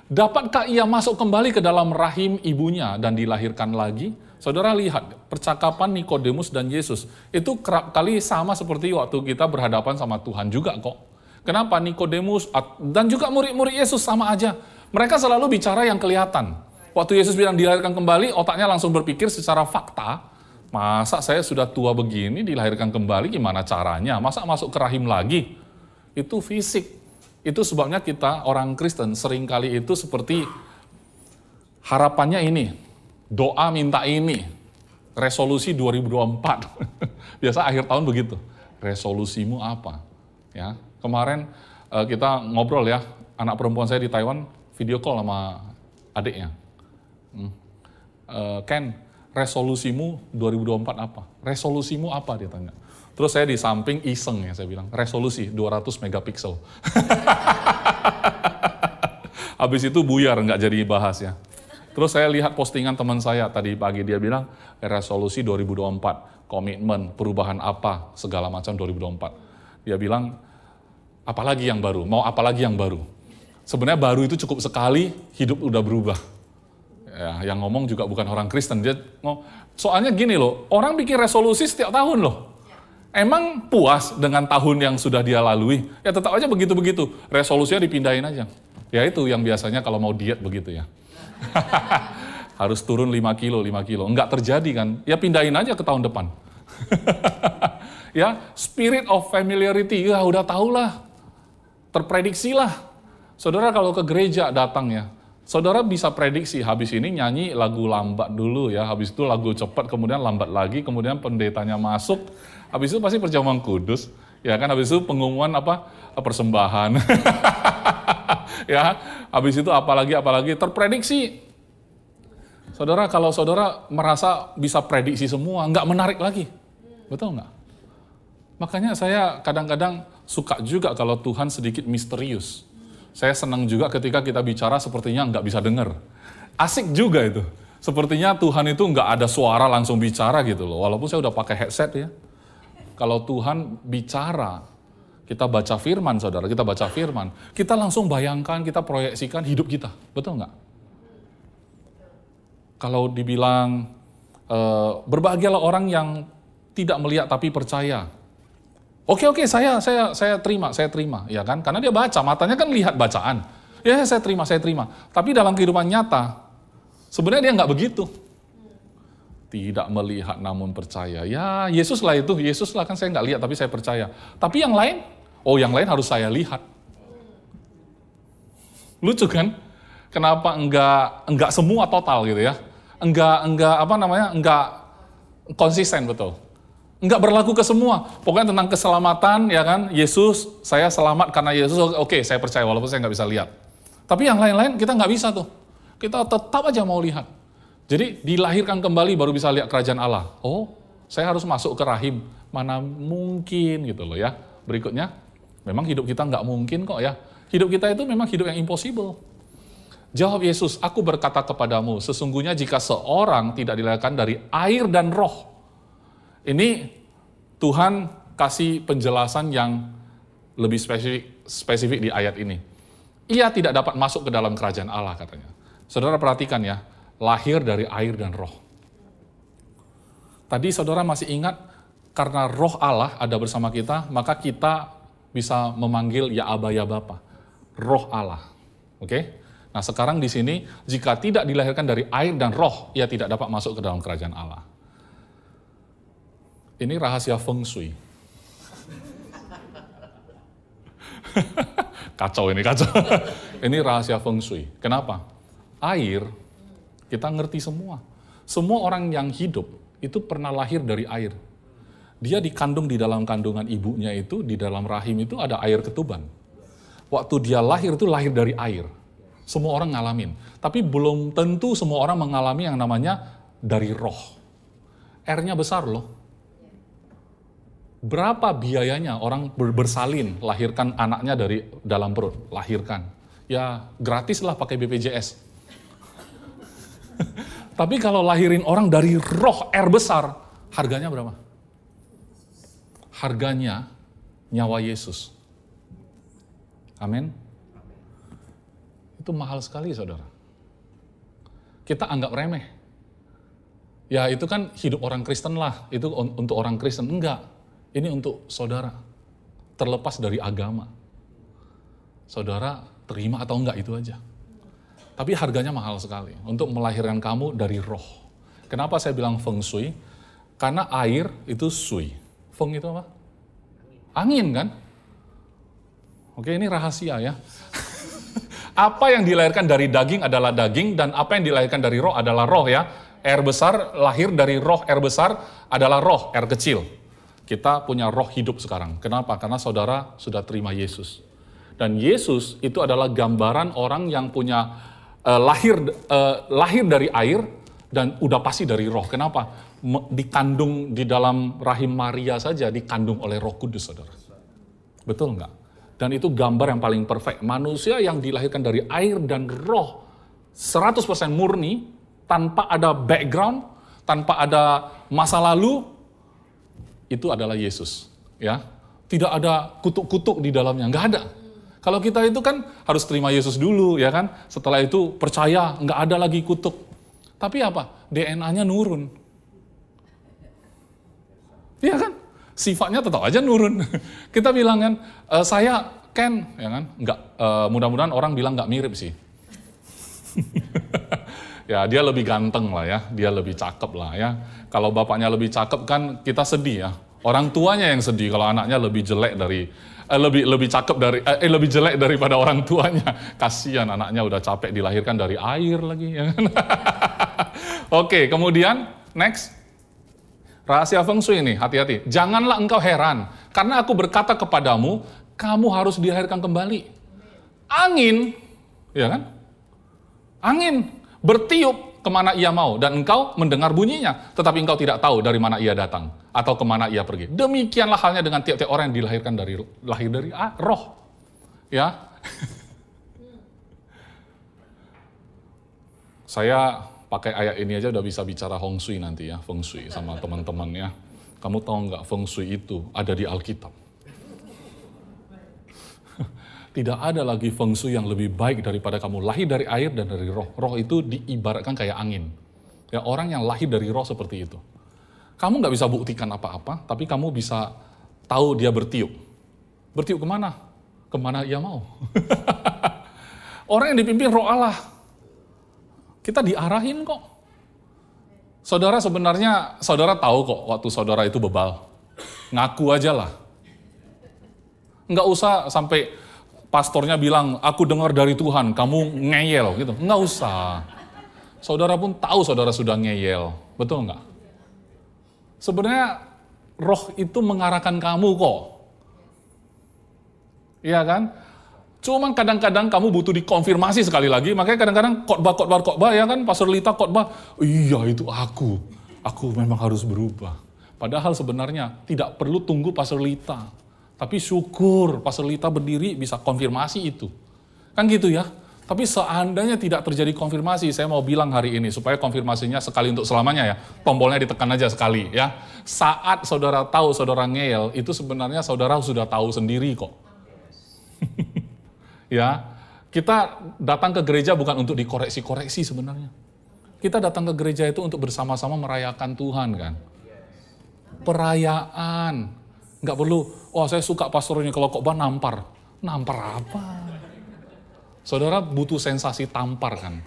"Dapatkah ia masuk kembali ke dalam rahim ibunya dan dilahirkan lagi?" Saudara lihat, percakapan Nikodemus dan Yesus itu kerap kali sama seperti waktu kita berhadapan sama Tuhan juga kok. Kenapa? Nikodemus dan juga murid-murid Yesus sama aja. Mereka selalu bicara yang kelihatan. Waktu Yesus bilang dilahirkan kembali, otaknya langsung berpikir secara fakta. Masa saya sudah tua begini dilahirkan kembali, gimana caranya? Masa masuk ke rahim lagi? Itu fisik. Itu sebabnya kita orang Kristen seringkali itu seperti harapannya ini, doa minta ini, resolusi 2024. Biasa akhir tahun begitu. Resolusimu apa? Ya, kemarin kita ngobrol ya, anak perempuan saya di Taiwan video call sama adiknya. "Ken, resolusimu 2024 apa?" "Resolusimu apa?" dia tanya. Terus saya di samping iseng ya, saya bilang, "Resolusi 200 megapiksel." Habis itu buyar, nggak jadi bahas ya. Terus saya lihat postingan teman saya tadi pagi, dia bilang, "Resolusi 2024, komitmen, perubahan apa, segala macam 2024. Dia bilang, apalagi yang baru? Mau apalagi yang baru? Sebenarnya baru itu cukup sekali, hidup udah berubah. Ya, yang ngomong juga bukan orang Kristen. Soalnya gini loh, orang bikin resolusi setiap tahun loh. Emang puas dengan tahun yang sudah dia lalui? Ya tetap aja begitu-begitu. Resolusinya dipindahin aja. Ya itu yang biasanya kalau mau diet begitu ya. Harus turun 5 kilo. Enggak terjadi kan? Ya pindahin aja ke tahun depan. Ya, spirit of familiarity, ya udah tahulah. Terprediksilah. Saudara kalau ke gereja datang ya, saudara bisa prediksi habis ini nyanyi lagu lambat dulu ya, habis itu lagu cepat, kemudian lambat lagi, kemudian pendetanya masuk, habis itu pasti perjamuan kudus, ya kan, habis itu pengumuman persembahan, ya, habis itu apalagi terprediksi. Saudara kalau saudara merasa bisa prediksi semua, nggak menarik lagi, betul nggak? Makanya saya kadang-kadang suka juga kalau Tuhan sedikit misterius. Saya senang juga ketika kita bicara sepertinya nggak bisa dengar. Asik juga itu. Sepertinya Tuhan itu nggak ada suara langsung bicara gitu loh. Walaupun saya udah pakai headset ya. Kalau Tuhan bicara, kita baca firman saudara, kita baca firman. Kita langsung bayangkan, kita proyeksikan hidup kita. Betul nggak? Kalau dibilang, berbahagialah orang yang tidak melihat tapi percaya. Oke, saya terima, ya kan? Karena dia baca, matanya kan lihat bacaan. Ya, saya terima. Tapi dalam kehidupan nyata, sebenarnya dia nggak begitu. Tidak melihat namun percaya. Ya, Yesus lah kan saya nggak lihat tapi saya percaya. Tapi yang lain harus saya lihat. Lucu kan? Kenapa enggak semua total gitu ya? Enggak konsisten betul. Enggak berlaku ke semua. Pokoknya tentang keselamatan, ya kan, Yesus, saya selamat karena Yesus, oke, saya percaya walaupun saya nggak bisa lihat. Tapi yang lain-lain kita nggak bisa tuh. Kita tetap aja mau lihat. Jadi dilahirkan kembali baru bisa lihat kerajaan Allah. Oh, saya harus masuk ke rahim. Mana mungkin gitu loh ya. Berikutnya, memang hidup kita nggak mungkin kok ya. Hidup kita itu memang hidup yang impossible. Jawab Yesus, aku berkata kepadamu, sesungguhnya jika seorang tidak dilahirkan dari air dan roh, ini Tuhan kasih penjelasan yang lebih spesifik di ayat ini. Ia tidak dapat masuk ke dalam kerajaan Allah katanya. Saudara perhatikan ya, lahir dari air dan roh. Tadi saudara masih ingat, karena roh Allah ada bersama kita, maka kita bisa memanggil ya Aba ya Bapa. Roh Allah. Oke? Nah sekarang di sini, jika tidak dilahirkan dari air dan roh, ia tidak dapat masuk ke dalam kerajaan Allah. Ini rahasia feng shui. Kacau. Ini rahasia feng shui. Kenapa? Air, kita ngerti semua. Semua orang yang hidup itu pernah lahir dari air. Dia dikandung di dalam kandungan ibunya itu, di dalam rahim itu ada air ketuban. Waktu dia lahir itu lahir dari air. Semua orang ngalamin. Tapi belum tentu semua orang mengalami yang namanya dari roh. R-nya besar loh. Berapa biayanya orang bersalin lahirkan anaknya dari dalam perut, lahirkan. Ya gratis lah pakai BPJS. Tapi kalau lahirin orang dari roh R besar, harganya berapa? Harganya nyawa Yesus. Amin. Itu mahal sekali saudara. Kita anggap remeh. Ya itu kan hidup orang Kristen lah, itu untuk orang Kristen. Enggak. Ini untuk saudara, terlepas dari agama. Saudara terima atau enggak itu aja. Tapi harganya mahal sekali untuk melahirkan kamu dari roh. Kenapa saya bilang feng shui? Karena air itu sui. Feng itu apa? Angin kan? Oke, ini rahasia ya. Apa yang dilahirkan dari daging adalah daging, dan apa yang dilahirkan dari roh adalah roh ya. R besar lahir dari roh R besar adalah roh R kecil. Kita punya roh hidup sekarang. Kenapa? Karena saudara sudah terima Yesus. Dan Yesus itu adalah gambaran orang yang punya lahir dari air dan udah pasti dari roh. Kenapa? Dikandung di dalam rahim Maria saja, dikandung oleh Roh Kudus, saudara. Betul nggak? Dan itu gambar yang paling perfect. Manusia yang dilahirkan dari air dan roh 100% murni, tanpa ada background, tanpa ada masa lalu, itu adalah Yesus, ya. Tidak ada kutuk-kutuk di dalamnya, nggak ada. Kalau kita itu kan harus terima Yesus dulu, ya kan. Setelah itu percaya, nggak ada lagi kutuk. Tapi apa? DNA-nya nurun. Iya kan? Sifatnya tetap aja nurun. Kita bilang kan, saya Ken, ya kan? Enggak, mudah-mudahan orang bilang nggak mirip sih. Ya, dia lebih ganteng lah ya, dia lebih cakep lah ya. Kalau bapaknya lebih cakep kan kita sedih ya. Orang tuanya yang sedih kalau anaknya lebih jelek dari lebih cakep dari lebih jelek daripada orang tuanya. Kasihan anaknya udah capek dilahirkan dari air lagi ya kan. Oke, kemudian next. Rahasia Feng Shui ini, hati-hati. Janganlah engkau heran karena aku berkata kepadamu, kamu harus dilahirkan kembali. Angin, ya kan? Angin bertiup kemana ia mau dan engkau mendengar bunyinya, tetapi engkau tidak tahu dari mana ia datang atau kemana ia pergi. Demikianlah halnya dengan tiap-tiap orang yang dilahirkan lahir dari roh, ya. Saya pakai ayat ini aja udah bisa bicara Feng Shui nanti ya, Feng Shui sama teman-teman ya. Kamu tahu nggak Feng Shui itu ada di Alkitab? Tidak ada lagi Feng Shui yang lebih baik daripada kamu lahir dari air dan dari roh. Roh itu diibaratkan kayak angin. Ya, orang yang lahir dari roh seperti itu. Kamu nggak bisa buktikan apa-apa, tapi kamu bisa tahu dia bertiup. Bertiup kemana? Kemana ia mau. Orang yang dipimpin roh Allah. Kita diarahin kok. Saudara sebenarnya, saudara tahu kok waktu saudara itu bebal. Ngaku aja lah. Nggak usah sampai pastornya bilang, aku dengar dari Tuhan, kamu ngeyel gitu. Nggak usah. Saudara pun tahu saudara sudah ngeyel. Betul nggak? Sebenarnya roh itu mengarahkan kamu kok. Iya kan? Cuman kadang-kadang kamu butuh dikonfirmasi sekali lagi, makanya kadang-kadang khotbah ya kan, Pastor Lita khotbah, iya itu aku memang harus berubah. Padahal sebenarnya tidak perlu tunggu Pastor Lita, tapi syukur Pastor Lita berdiri bisa konfirmasi itu. Kan gitu ya, tapi seandainya tidak terjadi konfirmasi, saya mau bilang hari ini, supaya konfirmasinya sekali untuk selamanya ya, tombolnya ditekan aja sekali ya. Saat saudara tahu saudara ngeyel, itu sebenarnya saudara sudah tahu sendiri kok. Ya, kita datang ke gereja bukan untuk dikoreksi-koreksi sebenarnya. Kita datang ke gereja itu untuk bersama-sama merayakan Tuhan kan. Perayaan. Nggak perlu, saya suka pastornya kalau khotbah nampar. Nampar apa? Saudara butuh sensasi tampar kan.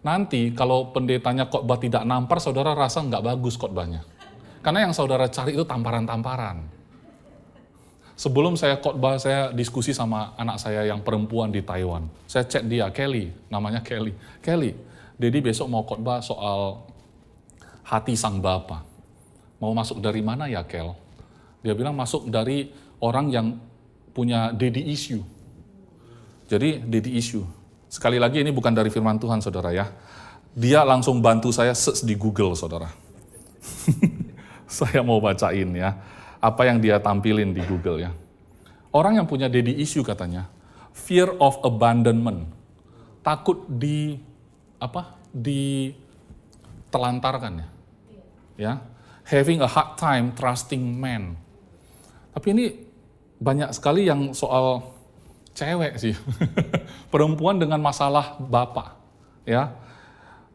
Nanti kalau pendetanya khotbah tidak nampar, saudara rasa nggak bagus khotbahnya. Karena yang saudara cari itu tamparan-tamparan. Sebelum saya khotbah, saya diskusi sama anak saya yang perempuan di Taiwan. Saya chat dia, Kelly, namanya Kelly. Kelly, Dedi besok mau khotbah soal hati sang bapa. Mau masuk dari mana ya, Kel? Dia bilang masuk dari orang yang punya daddy issue. Jadi daddy issue. Sekali lagi ini bukan dari firman Tuhan, saudara ya. Dia langsung bantu saya search di Google, saudara. Saya mau bacain ya. Apa yang dia tampilin di Google ya. Orang yang punya daddy issue katanya, fear of abandonment. Takut ditelantarkan ya. Ya. Having a hard time trusting men. Tapi ini banyak sekali yang soal cewek sih. Perempuan dengan masalah bapak. Ya.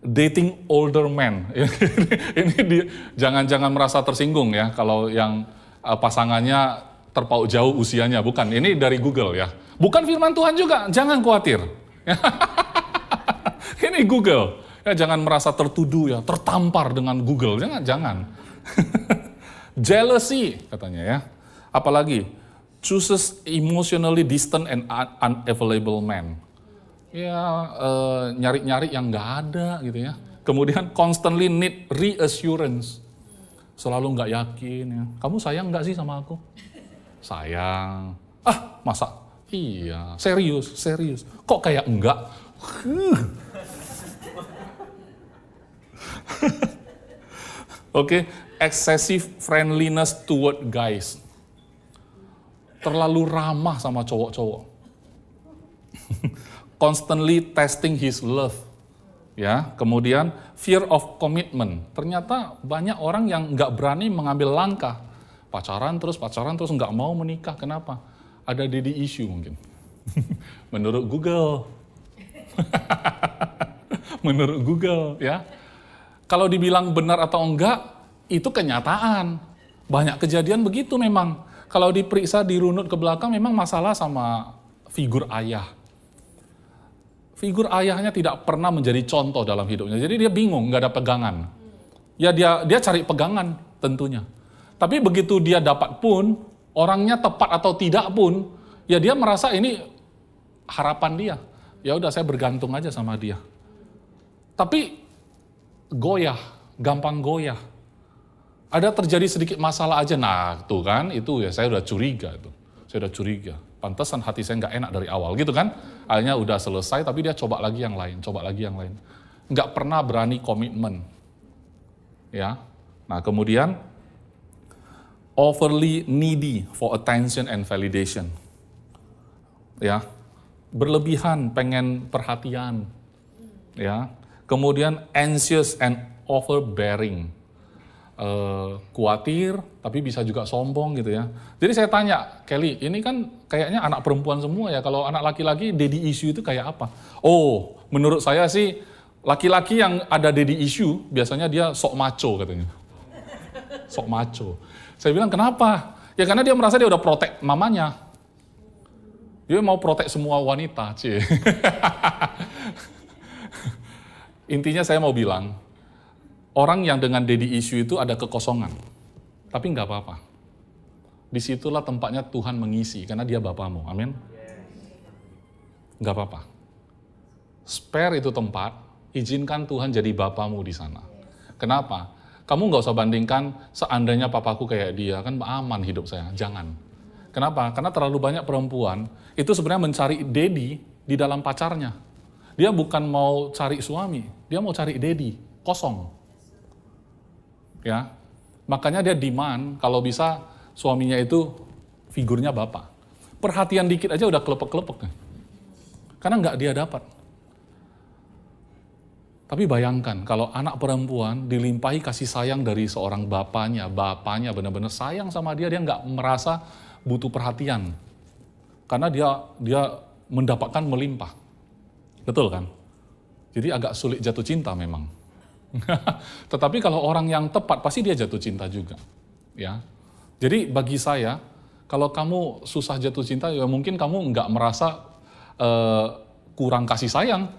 Dating older men. Ini jangan merasa tersinggung ya kalau yang pasangannya terpaut jauh usianya, bukan. Ini dari Google ya. Bukan firman Tuhan juga, jangan khawatir. Ini Google. Ya, jangan merasa tertuduh ya, tertampar dengan Google. Jangan. Jealousy katanya ya. Apalagi chooses emotionally distant and unavailable man. Ya, nyari-nyari yang nggak ada gitu ya. Kemudian constantly need reassurance. Selalu nggak yakin ya. Kamu sayang nggak sih sama aku? Sayang. Masa? Iya. Serius. Kok kayak enggak? Oke. Excessive friendliness toward guys. Terlalu ramah sama cowok-cowok. Constantly testing his love. Ya, kemudian fear of commitment. Ternyata banyak orang yang nggak berani mengambil langkah. Pacaran terus nggak mau menikah. Kenapa? Ada daddy issue mungkin. Menurut Google. menurut Google ya. Kalau dibilang benar atau enggak, itu kenyataan. Banyak kejadian begitu memang. Kalau diperiksa, dirunut ke belakang, memang masalah sama figur ayah. Figur ayahnya tidak pernah menjadi contoh dalam hidupnya. Jadi dia bingung, nggak ada pegangan. Ya dia cari pegangan tentunya. Tapi begitu dia dapat pun, orangnya tepat atau tidak pun, ya dia merasa ini harapan dia. Ya udah, saya bergantung aja sama dia. Tapi goyah, gampang goyah. Ada terjadi sedikit masalah aja, nah tuh kan, itu ya saya udah curiga itu. Saya udah curiga. Pantesan hati saya nggak enak dari awal gitu kan. Akhirnya udah selesai, tapi dia coba lagi yang lain, coba lagi yang lain. Nggak pernah berani komitmen. Ya. Nah kemudian, overly needy for attention and validation. Ya. Berlebihan pengen perhatian. Ya. Kemudian anxious and overbearing. Khawatir, tapi bisa juga sombong gitu ya. Jadi saya tanya, Kelly, ini kan kayaknya anak perempuan semua ya, kalau anak laki-laki daddy issue itu kayak apa? Oh, menurut saya sih, laki-laki yang ada daddy issue, biasanya dia sok macho katanya. Sok macho. Saya bilang, kenapa? Ya karena dia merasa dia udah protek mamanya. Dia mau protek semua wanita, cie. Intinya saya mau bilang, orang yang dengan daddy issue itu ada kekosongan. Tapi nggak apa-apa. Disitulah tempatnya Tuhan mengisi, karena dia Bapamu. Amin. Nggak apa-apa. Spare itu tempat, izinkan Tuhan jadi Bapamu di sana. Kenapa? Kamu nggak usah bandingkan, seandainya papaku kayak dia, kan aman hidup saya. Jangan. Kenapa? Karena terlalu banyak perempuan, itu sebenarnya mencari daddy di dalam pacarnya. Dia bukan mau cari suami, dia mau cari daddy, kosong. Ya, makanya dia demand kalau bisa suaminya itu figurnya bapak. Perhatian dikit aja udah kelepek-kelepek. Karena nggak dia dapat. Tapi bayangkan kalau anak perempuan dilimpahi kasih sayang dari seorang bapaknya benar-benar sayang sama dia nggak merasa butuh perhatian. Karena dia mendapatkan melimpah. Betul kan? Jadi agak sulit jatuh cinta memang. Tetapi kalau orang yang tepat pasti dia jatuh cinta juga, ya. Jadi bagi saya, kalau kamu susah jatuh cinta, ya mungkin kamu nggak merasa kurang kasih sayang,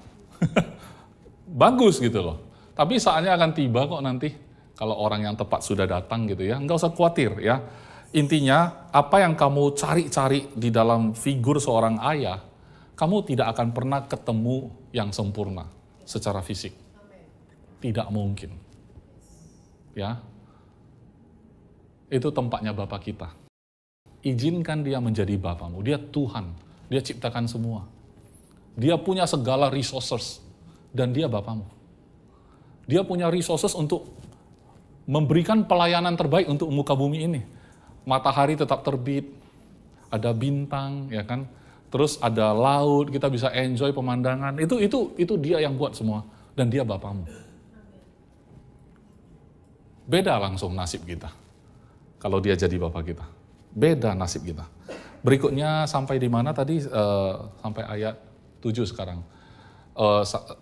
bagus gitu loh. Tapi saatnya akan tiba kok nanti, kalau orang yang tepat sudah datang gitu ya, nggak usah khawatir ya. Intinya apa yang kamu cari-cari di dalam figur seorang ayah, kamu tidak akan pernah ketemu yang sempurna secara fisik. Tidak mungkin. Ya. Itu tempatnya Bapa kita. Izinkan dia menjadi Bapamu. Dia Tuhan. Dia ciptakan semua. Dia punya segala resources. Dan dia Bapamu. Dia punya resources untuk memberikan pelayanan terbaik untuk muka bumi ini. Matahari tetap terbit. Ada bintang, ya kan? Terus ada laut, kita bisa enjoy pemandangan. Itu dia yang buat semua. Dan dia Bapamu. Beda langsung nasib kita. Kalau dia jadi Bapak kita. Beda nasib kita. Berikutnya sampai di mana tadi? Sampai ayat 7 sekarang.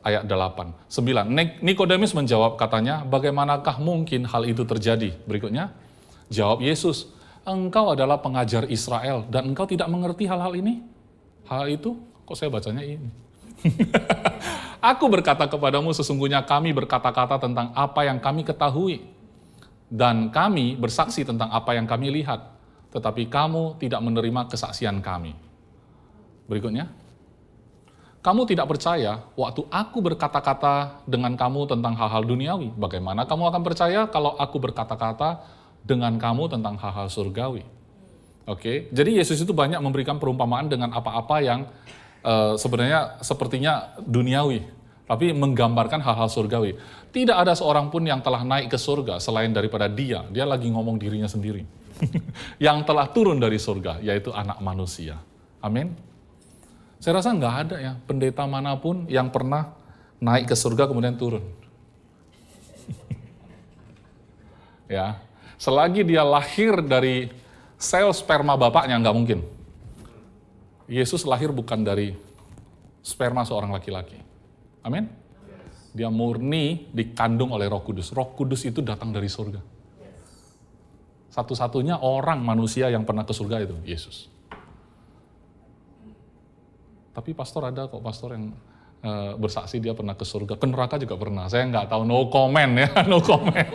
Ayat 8. 9. Nikodemus menjawab katanya, bagaimanakah mungkin hal itu terjadi? Berikutnya, jawab Yesus, engkau adalah pengajar Israel dan engkau tidak mengerti hal-hal ini? Hal itu? Kok saya bacanya ini? Aku berkata kepadamu, sesungguhnya kami berkata-kata tentang apa yang kami ketahui. Dan kami bersaksi tentang apa yang kami lihat, tetapi kamu tidak menerima kesaksian kami. Berikutnya, kamu tidak percaya waktu aku berkata-kata dengan kamu tentang hal-hal duniawi. Bagaimana kamu akan percaya kalau aku berkata-kata dengan kamu tentang hal-hal surgawi? Oke, jadi Yesus itu banyak memberikan perumpamaan dengan apa-apa yang sebenarnya sepertinya duniawi, tapi menggambarkan hal-hal surgawi. Tidak ada seorang pun yang telah naik ke surga selain daripada dia. Dia lagi ngomong dirinya sendiri. Yang telah turun dari surga, yaitu anak manusia. Amin. Saya rasa nggak ada ya pendeta manapun yang pernah naik ke surga kemudian turun. Ya, selagi dia lahir dari sel sperma bapaknya nggak mungkin. Yesus lahir bukan dari sperma seorang laki-laki. Amin. Dia murni dikandung oleh Roh Kudus. Roh Kudus itu datang dari surga. Satu-satunya orang manusia yang pernah ke surga itu Yesus. Tapi pastor ada kok pastor yang bersaksi dia pernah ke surga. Ke neraka juga pernah. Saya nggak tahu, no comment ya, no comment.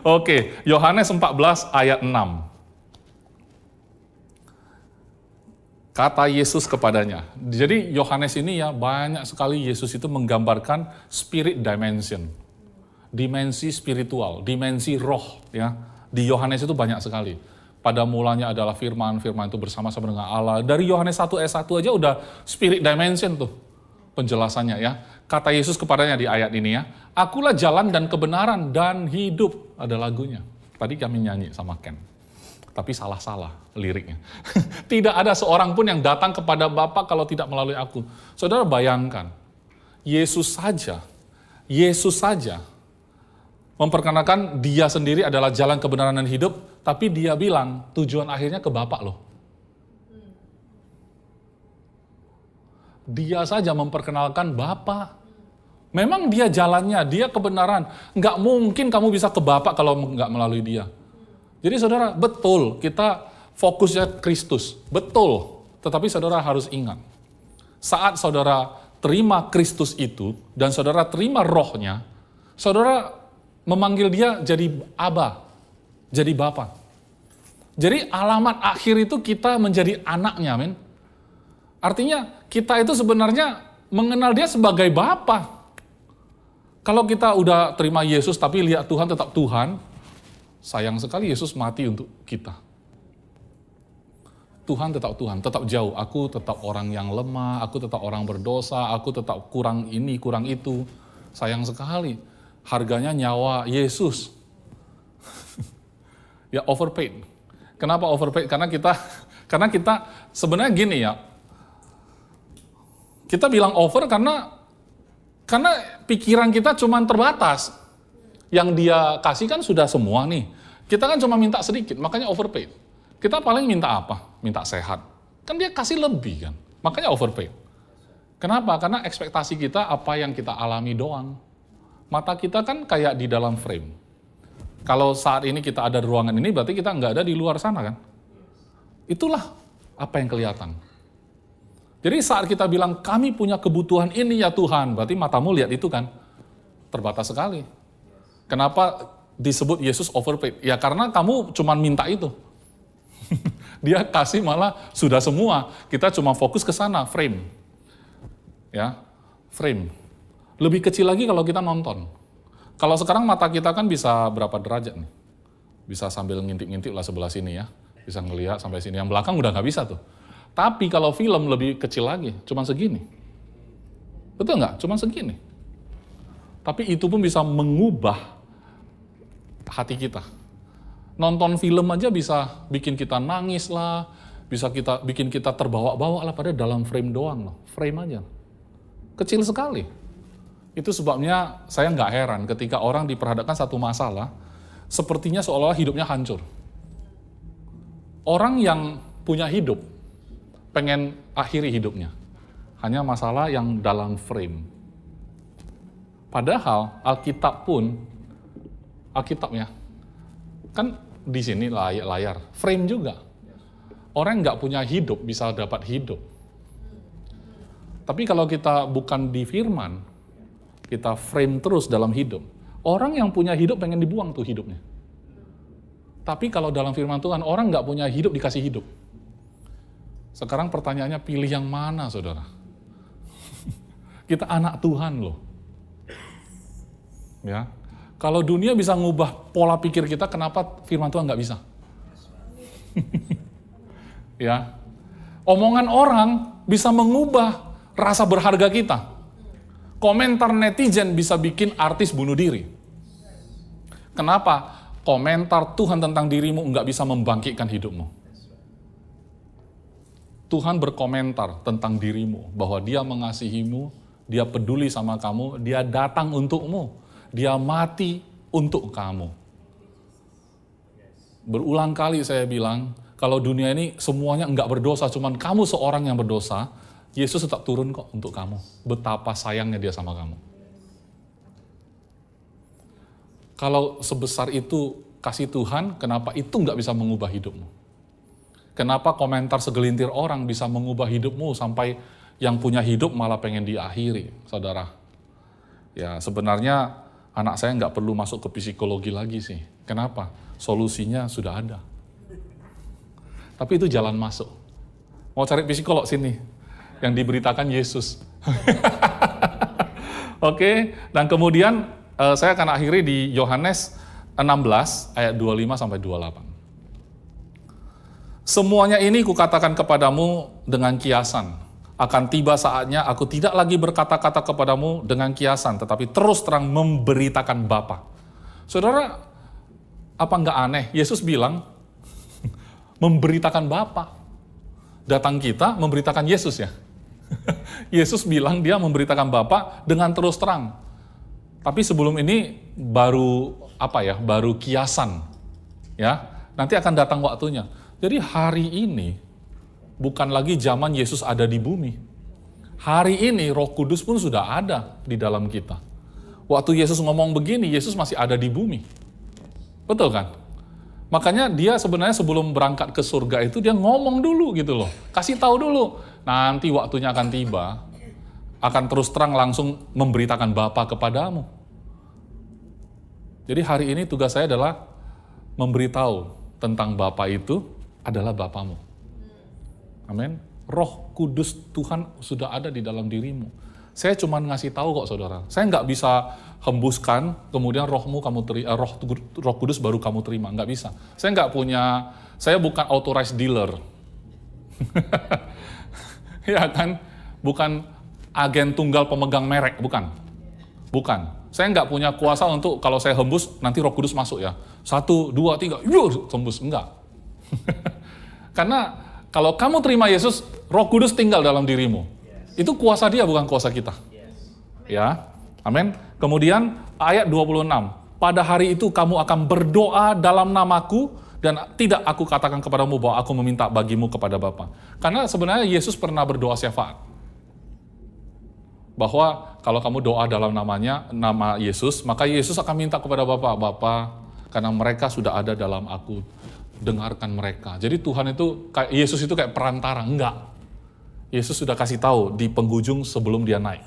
Oke, Yohanes 14 ayat 6. Kata Yesus kepadanya. Jadi Yohanes ini ya banyak sekali Yesus itu menggambarkan spirit dimension. Dimensi spiritual, dimensi roh ya. Di Yohanes itu banyak sekali. Pada mulanya adalah firman itu bersama-sama dengan Allah. Dari Yohanes 1 ayat 1 aja udah spirit dimension tuh penjelasannya ya. Kata Yesus kepadanya di ayat ini ya, akulah jalan dan kebenaran dan hidup. Ada lagunya. Tadi kami nyanyi sama Ken. Tapi salah-salah liriknya. Tidak ada seorang pun yang datang kepada Bapa kalau tidak melalui aku. Saudara bayangkan, Yesus saja memperkenalkan dia sendiri adalah jalan kebenaran dan hidup, tapi dia bilang tujuan akhirnya ke Bapa loh. Dia saja memperkenalkan Bapa. Memang dia jalannya, dia kebenaran. Nggak mungkin kamu bisa ke Bapa kalau nggak melalui dia. Jadi saudara, betul kita fokusnya Kristus. Betul. Tetapi saudara harus ingat, saat saudara terima Kristus itu, dan saudara terima rohnya, saudara memanggil dia jadi Aba, jadi Bapa. Jadi alamat akhir itu kita menjadi anaknya, men. Artinya kita itu sebenarnya mengenal dia sebagai Bapa. Kalau kita udah terima Yesus tapi lihat Tuhan tetap Tuhan, sayang sekali Yesus mati untuk kita. Tuhan tetap Tuhan, tetap jauh. Aku tetap orang yang lemah, aku tetap orang berdosa, aku tetap kurang ini, kurang itu. Sayang sekali. Harganya nyawa Yesus. Ya overpaid. Kenapa overpaid? Karena kita sebenarnya gini ya. Kita bilang over karena pikiran kita cuma terbatas. Yang dia kasih kan sudah semua nih. Kita kan cuma minta sedikit, makanya overpaid. Kita paling minta apa? Minta sehat. Kan dia kasih lebih kan. Makanya overpaid. Kenapa? Karena ekspektasi kita apa yang kita alami doang. Mata kita kan kayak di dalam frame. Kalau saat ini kita ada di ruangan ini, berarti kita nggak ada di luar sana kan? Itulah apa yang kelihatan. Jadi saat kita bilang, kami punya kebutuhan ini ya Tuhan, berarti matamu lihat itu kan? Terbatas sekali. Kenapa disebut Yesus overpaid? Ya karena kamu cuma minta itu. Dia kasih malah sudah semua. Kita cuma fokus ke sana, frame. Ya, frame. Lebih kecil lagi kalau kita nonton. Kalau sekarang mata kita kan bisa berapa derajat nih? Bisa sambil ngintip-ngintip lah sebelah sini ya. Bisa ngelihat sampai sini. Yang belakang udah nggak bisa tuh. Tapi kalau film lebih kecil lagi, cuma segini. Betul nggak? Cuma segini. Tapi itu pun bisa mengubah hati kita. Nonton film aja bisa bikin kita nangis lah, bisa bikin kita terbawa-bawa lah, padahal dalam frame doang loh. Frame aja. Kecil sekali. Itu sebabnya saya nggak heran ketika orang diperhadapkan satu masalah, sepertinya seolah-olah hidupnya hancur. Orang yang punya hidup, pengen akhiri hidupnya. Hanya masalah yang dalam frame. Padahal Alkitabnya, kan di sini layar, frame juga. Orang yang nggak punya hidup bisa dapat hidup. Tapi kalau kita bukan di firman, kita frame terus dalam hidup. Orang yang punya hidup pengen dibuang tuh hidupnya. Tapi kalau dalam firman Tuhan, orang nggak punya hidup dikasih hidup. Sekarang pertanyaannya pilih yang mana, saudara? Kita anak Tuhan loh. Ya, kalau dunia bisa ngubah pola pikir kita, kenapa firman Tuhan nggak bisa? Ya, omongan orang bisa mengubah rasa berharga kita. Komentar netizen bisa bikin artis bunuh diri. Kenapa? Komentar Tuhan tentang dirimu nggak bisa membangkitkan hidupmu. Tuhan berkomentar tentang dirimu, bahwa dia mengasihimu, dia peduli sama kamu, dia datang untukmu, dia mati untuk kamu. Berulang kali saya bilang, kalau dunia ini semuanya enggak berdosa, cuman kamu seorang yang berdosa, Yesus tetap turun kok untuk kamu. Betapa sayangnya dia sama kamu. Kalau sebesar itu kasih Tuhan, kenapa itu nggak bisa mengubah hidupmu? Kenapa komentar segelintir orang bisa mengubah hidupmu sampai yang punya hidup malah pengen diakhiri, saudara? Ya sebenarnya anak saya nggak perlu masuk ke psikologi lagi sih. Kenapa? Solusinya sudah ada. Tapi itu jalan masuk. Mau cari psikolog sini, yang diberitakan Yesus. Oke, dan kemudian saya akan akhiri di Yohanes 16 ayat 25 sampai 28. Semuanya ini kukatakan kepadamu dengan kiasan. Akan tiba saatnya aku tidak lagi berkata-kata kepadamu dengan kiasan, tetapi terus terang memberitakan Bapa. Saudara, apa enggak aneh? Yesus bilang memberitakan Bapa. Datang kita memberitakan Yesus ya. Yesus bilang dia memberitakan Bapa dengan terus terang. Tapi sebelum ini baru baru kiasan. Ya, nanti akan datang waktunya. Jadi hari ini bukan lagi zaman Yesus ada di bumi. Hari ini Roh Kudus pun sudah ada di dalam kita. Waktu Yesus ngomong begini, Yesus masih ada di bumi. Betul kan? Makanya dia sebenarnya sebelum berangkat ke surga itu dia ngomong dulu gitu loh. Kasih tahu dulu. Nanti waktunya akan tiba, akan terus terang langsung memberitakan Bapa kepadamu. Jadi hari ini tugas saya adalah memberitahu tentang Bapa itu adalah Bapamu. Amin. Roh Kudus Tuhan sudah ada di dalam dirimu. Saya cuma ngasih tahu kok saudara. Saya nggak bisa hembuskan, kemudian Roh Kudus baru kamu terima. Nggak bisa. Saya bukan authorized dealer. Ya kan? Bukan agen tunggal pemegang merek, bukan. Saya nggak punya kuasa untuk kalau saya hembus, nanti Roh Kudus masuk ya. 1, 2, 3, hembus. Enggak. Karena kalau kamu terima Yesus, Roh Kudus tinggal dalam dirimu. Itu kuasa dia, bukan kuasa kita. Ya, amin. Kemudian ayat 26. Pada hari itu kamu akan berdoa dalam namaku, dan tidak aku katakan kepadamu bahwa aku meminta bagimu kepada Bapa. Karena sebenarnya Yesus pernah berdoa syafaat. Bahwa kalau kamu doa dalam nama Yesus, maka Yesus akan minta kepada Bapa, karena mereka sudah ada dalam aku, dengarkan mereka. Jadi Tuhan itu, Yesus itu kayak perantara, enggak. Yesus sudah kasih tahu di penghujung sebelum dia naik.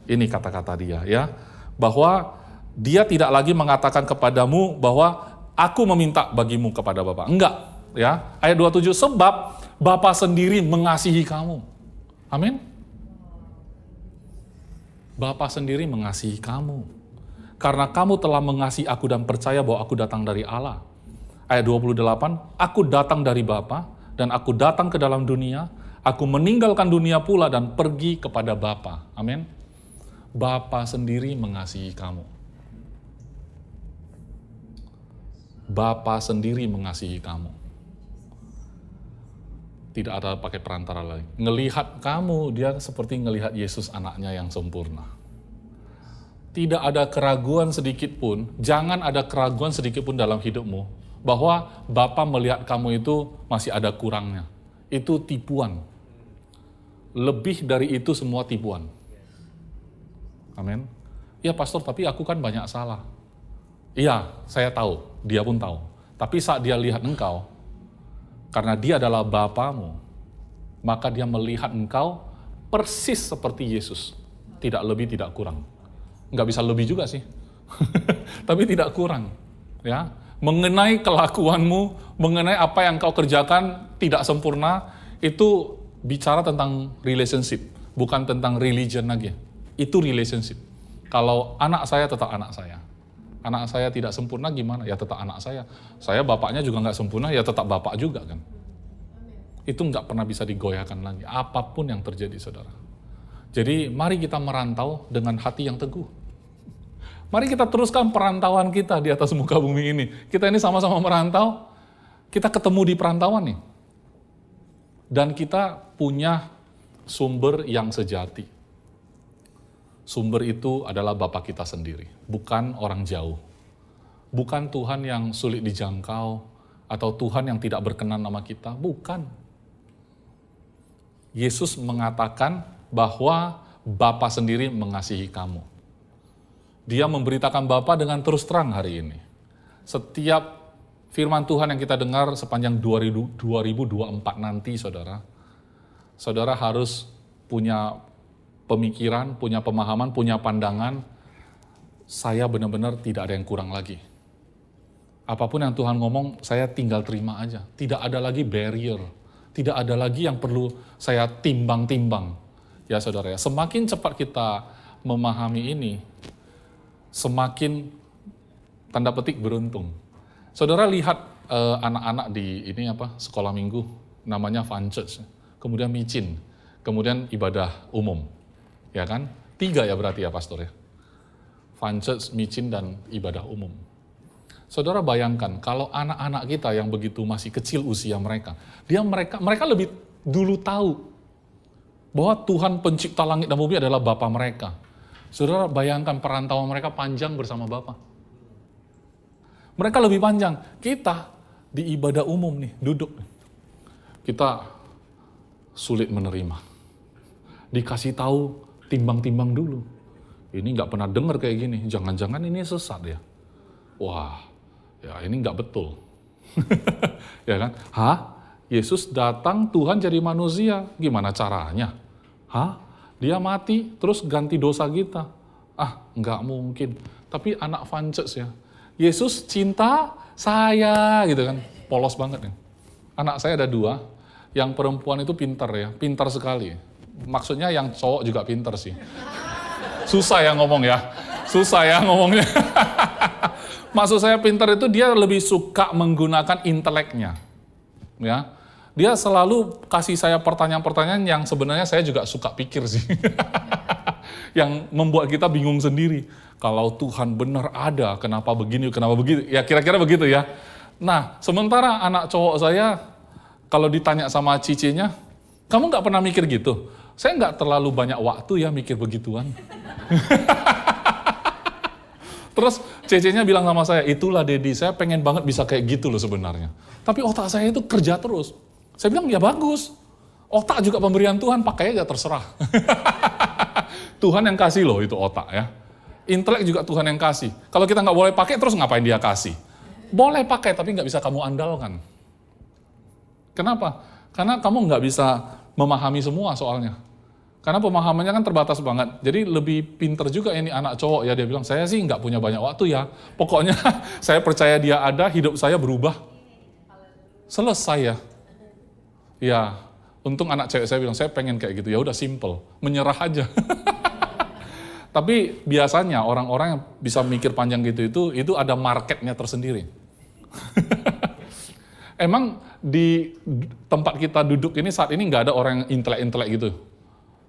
Ini kata-kata dia ya, bahwa dia tidak lagi mengatakan kepadamu bahwa aku meminta bagimu kepada Bapa. Enggak, ya. Ayat 27, sebab Bapa sendiri mengasihi kamu. Amin. Bapa sendiri mengasihi kamu. Karena kamu telah mengasihi aku dan percaya bahwa aku datang dari Allah. Ayat 28, aku datang dari Bapa dan aku datang ke dalam dunia, aku meninggalkan dunia pula dan pergi kepada Bapa. Amin. Bapa sendiri mengasihi kamu. Bapa sendiri mengasihi kamu. Tidak ada pakai perantara lagi. Ngelihat kamu, dia seperti ngelihat Yesus anaknya yang sempurna. Tidak ada keraguan sedikit pun, jangan ada keraguan sedikit pun dalam hidupmu, bahwa Bapa melihat kamu itu masih ada kurangnya. Itu tipuan. Lebih dari itu semua tipuan. Amin. Ya pastor, tapi aku kan banyak salah. Iya, saya tahu, dia pun tahu. Tapi saat dia lihat engkau, karena dia adalah Bapamu, maka dia melihat engkau persis seperti Yesus. Tidak lebih, tidak kurang. Nggak bisa lebih juga sih. Tapi tidak kurang. Ya, mengenai kelakuanmu, mengenai apa yang kau kerjakan tidak sempurna, itu bicara tentang relationship, bukan tentang religion lagi. Itu relationship. Kalau anak saya tetap anak saya. Anak saya tidak sempurna gimana? Ya tetap anak saya. Saya bapaknya juga nggak sempurna, ya tetap bapak juga kan. Itu nggak pernah bisa digoyahkan lagi. Apapun yang terjadi, saudara. Jadi mari kita merantau dengan hati yang teguh. Mari kita teruskan perantauan kita di atas muka bumi ini. Kita ini sama-sama merantau. Kita ketemu di perantauan nih. Dan kita punya sumber yang sejati. Sumber itu adalah Bapa kita sendiri, bukan orang jauh. Bukan Tuhan yang sulit dijangkau, atau Tuhan yang tidak berkenan sama kita, bukan. Yesus mengatakan bahwa Bapa sendiri mengasihi kamu. Dia memberitakan Bapa dengan terus terang hari ini. Setiap firman Tuhan yang kita dengar sepanjang 2024 nanti, saudara harus punya pemikiran, punya pemahaman, punya pandangan, saya benar-benar tidak ada yang kurang lagi. Apapun yang Tuhan ngomong, saya tinggal terima aja. Tidak ada lagi barrier, tidak ada lagi yang perlu saya timbang-timbang. Ya saudara ya, semakin cepat kita memahami ini, semakin tanda petik beruntung. Saudara lihat anak-anak di sekolah minggu, namanya Fun Church, kemudian micin, kemudian ibadah umum, ya kan? 3 ya berarti ya pastor ya. Fun Church, micin, dan ibadah umum. Saudara bayangkan kalau anak-anak kita yang begitu masih kecil usia mereka lebih dulu tahu bahwa Tuhan pencipta langit dan bumi adalah Bapa mereka. Saudara bayangkan perantauan mereka panjang bersama Bapa. Mereka lebih panjang. Kita di ibadah umum nih, duduk. Kita sulit menerima. Dikasih tahu, timbang-timbang dulu. Ini nggak pernah dengar kayak gini. Jangan-jangan ini sesat ya. Wah, ya ini nggak betul. Ya kan? Yesus datang, Tuhan jadi manusia. Gimana caranya? Dia mati, terus ganti dosa kita. Nggak mungkin. Tapi anak Fun Church ya. Yesus cinta saya, gitu kan. Polos banget ya. Anak saya ada 2, yang perempuan itu pintar ya, pintar sekali. Maksudnya yang cowok juga pintar sih. Susah ya ngomongnya. Maksud saya pintar itu dia lebih suka menggunakan inteleknya. Ya. Dia selalu kasih saya pertanyaan-pertanyaan yang sebenarnya saya juga suka pikir sih. Yang membuat kita bingung sendiri. Kalau Tuhan benar ada, kenapa begini, kenapa begitu? Ya kira-kira begitu ya. Nah, sementara anak cowok saya, kalau ditanya sama cicenya, kamu nggak pernah mikir gitu? Saya nggak terlalu banyak waktu ya mikir begituan. Terus cecenya bilang sama saya, itulah Dedi, saya pengen banget bisa kayak gitu loh sebenarnya. Tapi otak saya itu kerja terus. Saya bilang, ya bagus. Otak juga pemberian Tuhan, pakai aja terserah. Tuhan yang kasih loh itu otak ya. Intelek juga Tuhan yang kasih. Kalau kita nggak boleh pakai, terus ngapain dia kasih? Boleh pakai, tapi nggak bisa kamu andalkan. Kenapa? Karena kamu nggak bisa memahami semua soalnya. Karena pemahamannya kan terbatas banget. Jadi lebih pinter juga ini anak cowok ya. Dia bilang, saya sih nggak punya banyak waktu ya. Pokoknya saya percaya dia ada, hidup saya berubah. Selesai ya. Ya, untung anak cewek saya bilang, saya pengen kayak gitu. Ya udah simple, menyerah aja. Tapi biasanya orang-orang yang bisa mikir panjang gitu itu ada marketnya tersendiri. Emang di tempat kita duduk ini saat ini nggak ada orang yang intelek-intelek gitu.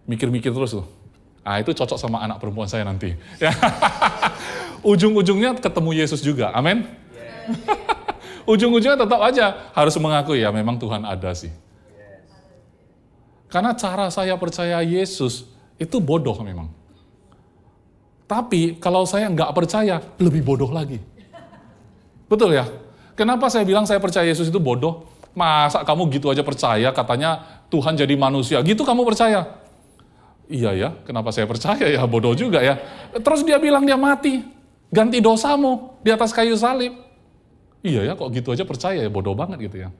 Mikir-mikir terus tuh. Itu cocok sama anak perempuan saya nanti. Ujung-ujungnya ketemu Yesus juga, amin? Ujung-ujungnya tetap aja harus mengakui ya memang Tuhan ada sih. Karena cara saya percaya Yesus itu bodoh memang. Tapi kalau saya nggak percaya, lebih bodoh lagi. Betul ya? Kenapa saya bilang saya percaya Yesus itu bodoh? Masa kamu gitu aja percaya, katanya Tuhan jadi manusia, gitu kamu percaya? Iya ya, kenapa saya percaya ya, bodoh juga ya. Terus dia bilang dia mati, ganti dosamu di atas kayu salib. Iya ya, kok gitu aja percaya ya, bodoh banget gitu ya.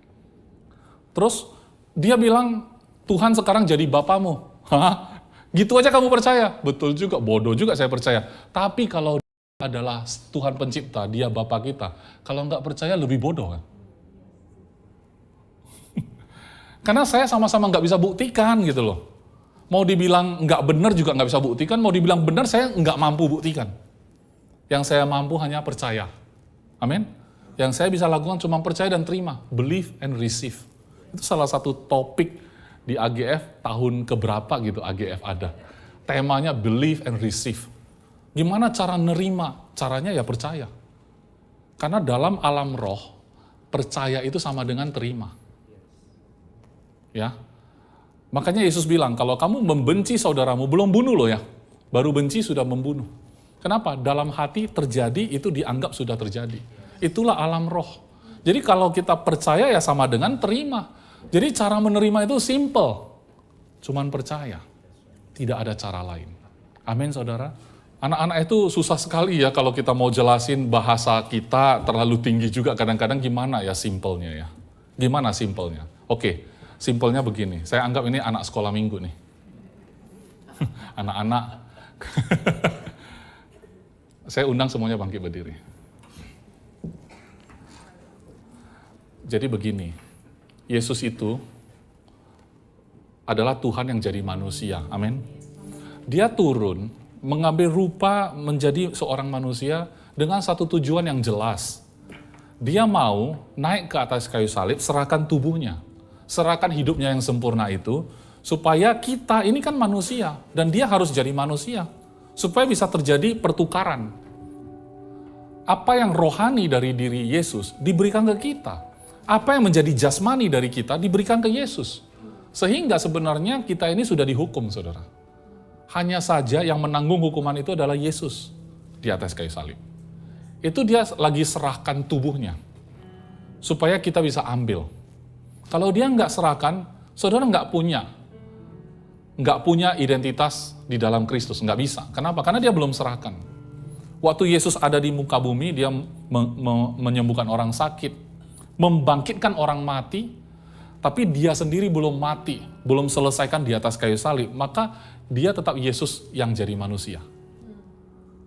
Terus dia bilang, Tuhan sekarang jadi bapamu. Gitu aja kamu percaya? Betul juga, bodoh juga saya percaya. Tapi kalau dia adalah Tuhan pencipta, dia Bapa kita, kalau nggak percaya lebih bodoh kan? Karena saya sama-sama nggak bisa buktikan gitu loh. Mau dibilang nggak benar juga nggak bisa buktikan, mau dibilang benar saya nggak mampu buktikan. Yang saya mampu hanya percaya. Amin? Yang saya bisa lakukan cuma percaya dan terima. Believe and receive. Itu salah satu topik di AGF tahun keberapa gitu AGF ada. Temanya believe and receive. Gimana cara nerima? Caranya ya percaya. Karena dalam alam roh, percaya itu sama dengan terima. Ya. Makanya Yesus bilang, kalau kamu membenci saudaramu, belum bunuh loh ya. Baru benci sudah membunuh. Kenapa? Dalam hati terjadi, itu dianggap sudah terjadi. Itulah alam roh. Jadi kalau kita percaya ya sama dengan terima. Jadi cara menerima itu simple. Cuman percaya. Tidak ada cara lain. Amin saudara. Anak-anak itu susah sekali ya kalau kita mau jelasin bahasa kita terlalu tinggi juga kadang-kadang gimana ya simpelnya ya. Gimana simpelnya? Oke, simpelnya begini. Saya anggap ini anak sekolah minggu nih. Anak-anak. Saya undang semuanya bangkit berdiri. Jadi begini, Yesus itu adalah Tuhan yang jadi manusia. Amin. Dia turun mengambil rupa menjadi seorang manusia dengan satu tujuan yang jelas. Dia mau naik ke atas kayu salib, serahkan tubuhnya, serahkan hidupnya yang sempurna itu, supaya kita ini kan manusia, dan dia harus jadi manusia, supaya bisa terjadi pertukaran. Apa yang rohani dari diri Yesus diberikan ke kita. Apa yang menjadi jasmani dari kita diberikan ke Yesus. Sehingga sebenarnya kita ini sudah dihukum, saudara. Hanya saja yang menanggung hukuman itu adalah Yesus di atas kayu salib. Itu dia lagi serahkan tubuhnya supaya kita bisa ambil. Kalau dia nggak serahkan, saudara nggak punya identitas di dalam Kristus, nggak bisa. Kenapa? Karena dia belum serahkan. Waktu Yesus ada di muka bumi, dia menyembuhkan orang sakit, membangkitkan orang mati, tapi dia sendiri belum mati, belum selesaikan di atas kayu salib, maka dia tetap Yesus yang jadi manusia.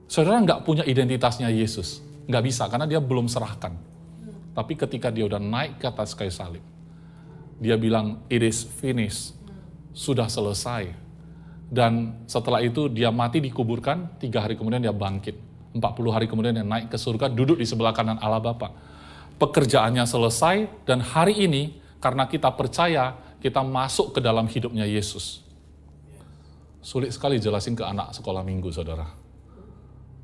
Saudara nggak punya identitasnya Yesus, nggak bisa karena dia belum serahkan. Tapi ketika dia udah naik ke atas kayu salib, dia bilang, "It is finished," sudah selesai. Dan setelah itu dia mati dikuburkan, 3 hari kemudian dia bangkit. 40 hari kemudian dia naik ke surga, duduk di sebelah kanan Allah Bapa. Pekerjaannya selesai, dan hari ini karena kita percaya, kita masuk ke dalam hidupnya Yesus. Sulit sekali jelasin ke anak sekolah minggu, saudara.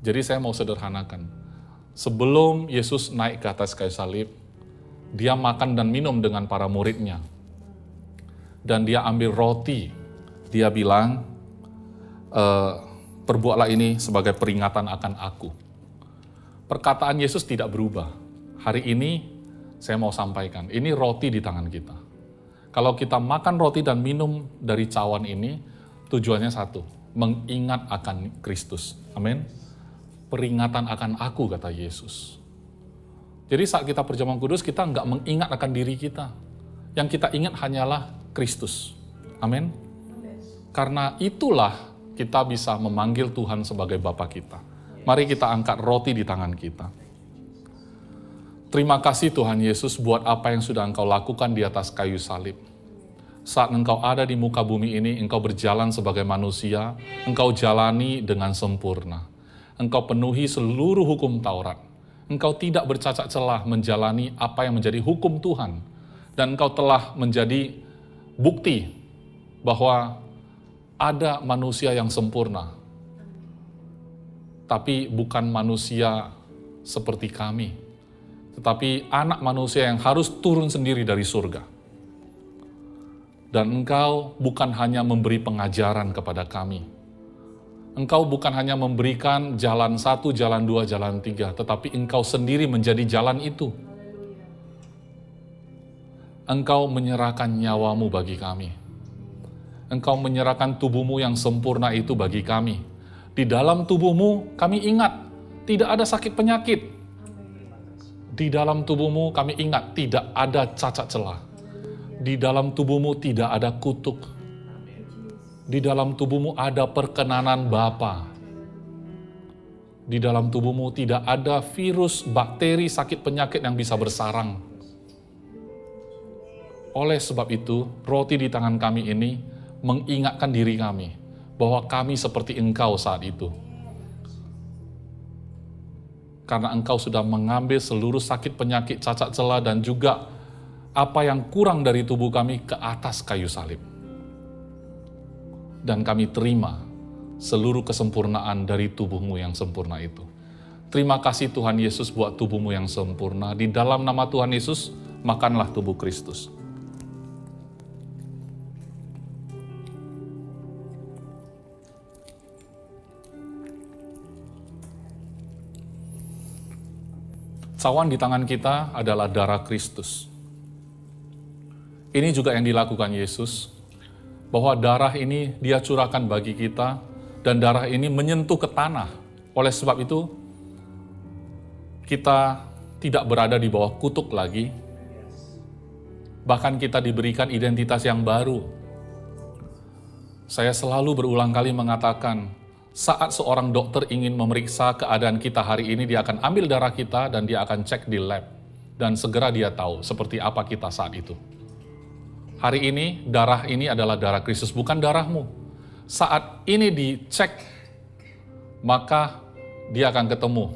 Jadi saya mau sederhanakan. Sebelum Yesus naik ke atas kayu salib, dia makan dan minum dengan para muridnya. Dan dia ambil roti. Dia bilang, "Perbuatlah ini sebagai peringatan akan aku." Perkataan Yesus tidak berubah. Hari ini saya mau sampaikan, ini roti di tangan kita. Kalau kita makan roti dan minum dari cawan ini, tujuannya satu, mengingat akan Kristus. Amin. Peringatan akan aku, kata Yesus. Jadi saat kita perjamuan kudus, kita nggak mengingat akan diri kita. Yang kita ingat hanyalah Kristus. Amin. Karena itulah kita bisa memanggil Tuhan sebagai Bapa kita. Mari kita angkat roti di tangan kita. Terima kasih Tuhan Yesus buat apa yang sudah Engkau lakukan di atas kayu salib. Saat Engkau ada di muka bumi ini, Engkau berjalan sebagai manusia, Engkau jalani dengan sempurna. Engkau penuhi seluruh hukum Taurat. Engkau tidak bercacat celah menjalani apa yang menjadi hukum Tuhan. Dan Engkau telah menjadi bukti bahwa ada manusia yang sempurna. Tapi bukan manusia seperti kami, tetapi anak manusia yang harus turun sendiri dari surga. Dan Engkau bukan hanya memberi pengajaran kepada kami. Engkau bukan hanya memberikan jalan 1, jalan 2, jalan 3, tetapi Engkau sendiri menjadi jalan itu. Engkau menyerahkan nyawamu bagi kami. Engkau menyerahkan tubuhmu yang sempurna itu bagi kami. Di dalam tubuhmu kami ingat, tidak ada sakit penyakit. Di dalam tubuhmu kami ingat, tidak ada cacat celah. Di dalam tubuhmu tidak ada kutuk. Di dalam tubuhmu ada perkenanan Bapa. Di dalam tubuhmu tidak ada virus, bakteri, sakit penyakit yang bisa bersarang. Oleh sebab itu, roti di tangan kami ini mengingatkan diri kami bahwa kami seperti Engkau saat itu. Karena Engkau sudah mengambil seluruh sakit penyakit, cacat celah, dan juga apa yang kurang dari tubuh kami ke atas kayu salib. Dan kami terima seluruh kesempurnaan dari tubuhmu yang sempurna itu. Terima kasih Tuhan Yesus buat tubuhmu yang sempurna. Di dalam nama Tuhan Yesus, makanlah tubuh Kristus. Cawan di tangan kita adalah darah Kristus. Ini juga yang dilakukan Yesus, bahwa darah ini Dia curahkan bagi kita, dan darah ini menyentuh ke tanah. Oleh sebab itu, kita tidak berada di bawah kutuk lagi. Bahkan kita diberikan identitas yang baru. Saya selalu berulang kali mengatakan, saat seorang dokter ingin memeriksa keadaan kita hari ini, dia akan ambil darah kita dan dia akan cek di lab. Dan segera dia tahu seperti apa kita saat itu. Hari ini, darah ini adalah darah Kristus, bukan darahmu. Saat ini dicek, maka dia akan ketemu,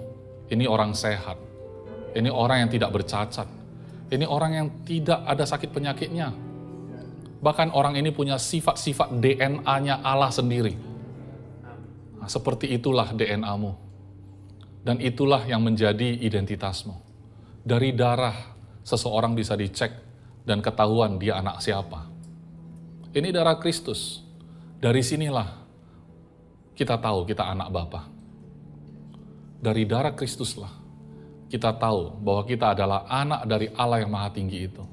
ini orang sehat. Ini orang yang tidak bercacat. Ini orang yang tidak ada sakit penyakitnya. Bahkan orang ini punya sifat-sifat DNA-nya Allah sendiri. Nah, seperti itulah DNA-mu. Dan itulah yang menjadi identitasmu. Dari darah, seseorang bisa dicek dan ketahuan dia anak siapa. Ini darah Kristus. Dari sinilah kita tahu kita anak Bapa. Dari darah Kristuslah kita tahu bahwa kita adalah anak dari Allah yang Maha Tinggi itu.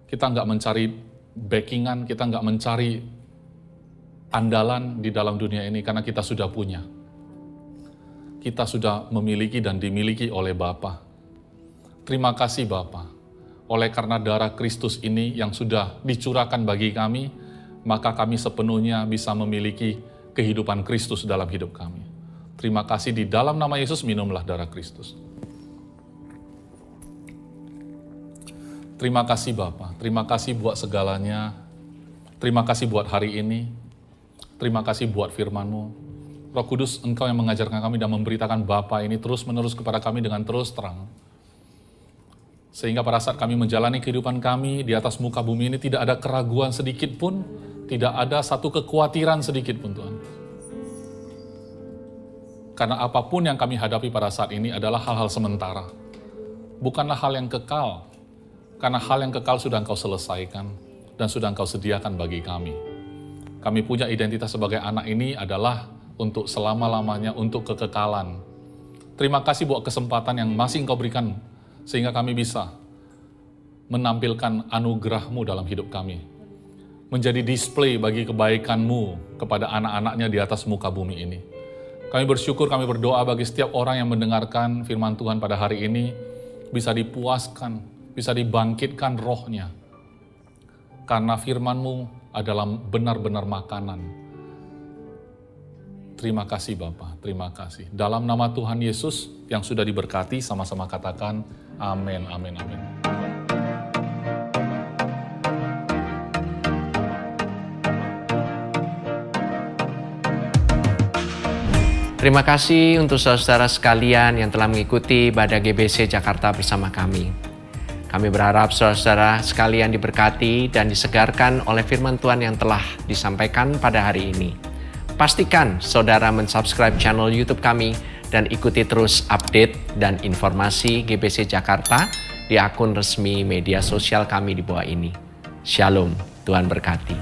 Kita nggak mencari backingan, kita nggak mencari andalan di dalam dunia ini karena kita sudah punya. Kita sudah memiliki dan dimiliki oleh Bapa. Terima kasih Bapa. Oleh karena darah Kristus ini yang sudah dicurahkan bagi kami, maka kami sepenuhnya bisa memiliki kehidupan Kristus dalam hidup kami. Terima kasih, di dalam nama Yesus minumlah darah Kristus. Terima kasih Bapa, terima kasih buat segalanya. Terima kasih buat hari ini. Terima kasih buat firman-Mu. Roh Kudus, Engkau yang mengajarkan kami dan memberitakan Bapa ini terus-menerus kepada kami dengan terus terang. Sehingga pada saat kami menjalani kehidupan kami di atas muka bumi ini tidak ada keraguan sedikit pun, tidak ada satu kekhawatiran sedikit pun Tuhan. Karena apapun yang kami hadapi pada saat ini adalah hal-hal sementara. Bukanlah hal yang kekal, karena hal yang kekal sudah Engkau selesaikan dan sudah Engkau sediakan bagi kami. Kami punya identitas sebagai anak ini adalah untuk selama-lamanya, untuk kekekalan. Terima kasih buat kesempatan yang masih Engkau berikan, sehingga kami bisa menampilkan anugerah-Mu dalam hidup kami. Menjadi display bagi kebaikan-Mu kepada anak-anaknya di atas muka bumi ini. Kami bersyukur, kami berdoa bagi setiap orang yang mendengarkan firman Tuhan pada hari ini, bisa dipuaskan, bisa dibangkitkan rohnya. Karena firman-Mu adalah benar-benar makanan. Terima kasih Bapa, terima kasih. Dalam nama Tuhan Yesus yang sudah diberkati, sama-sama katakan amin, amin, amin. Terima kasih untuk saudara sekalian yang telah mengikuti ibadah GBC Jakarta bersama kami. Kami berharap saudara sekalian diberkati dan disegarkan oleh firman Tuhan yang telah disampaikan pada hari ini. Pastikan saudara mensubscribe channel YouTube kami dan ikuti terus update dan informasi GBC Jakarta di akun resmi media sosial kami di bawah ini. Shalom, Tuhan berkati.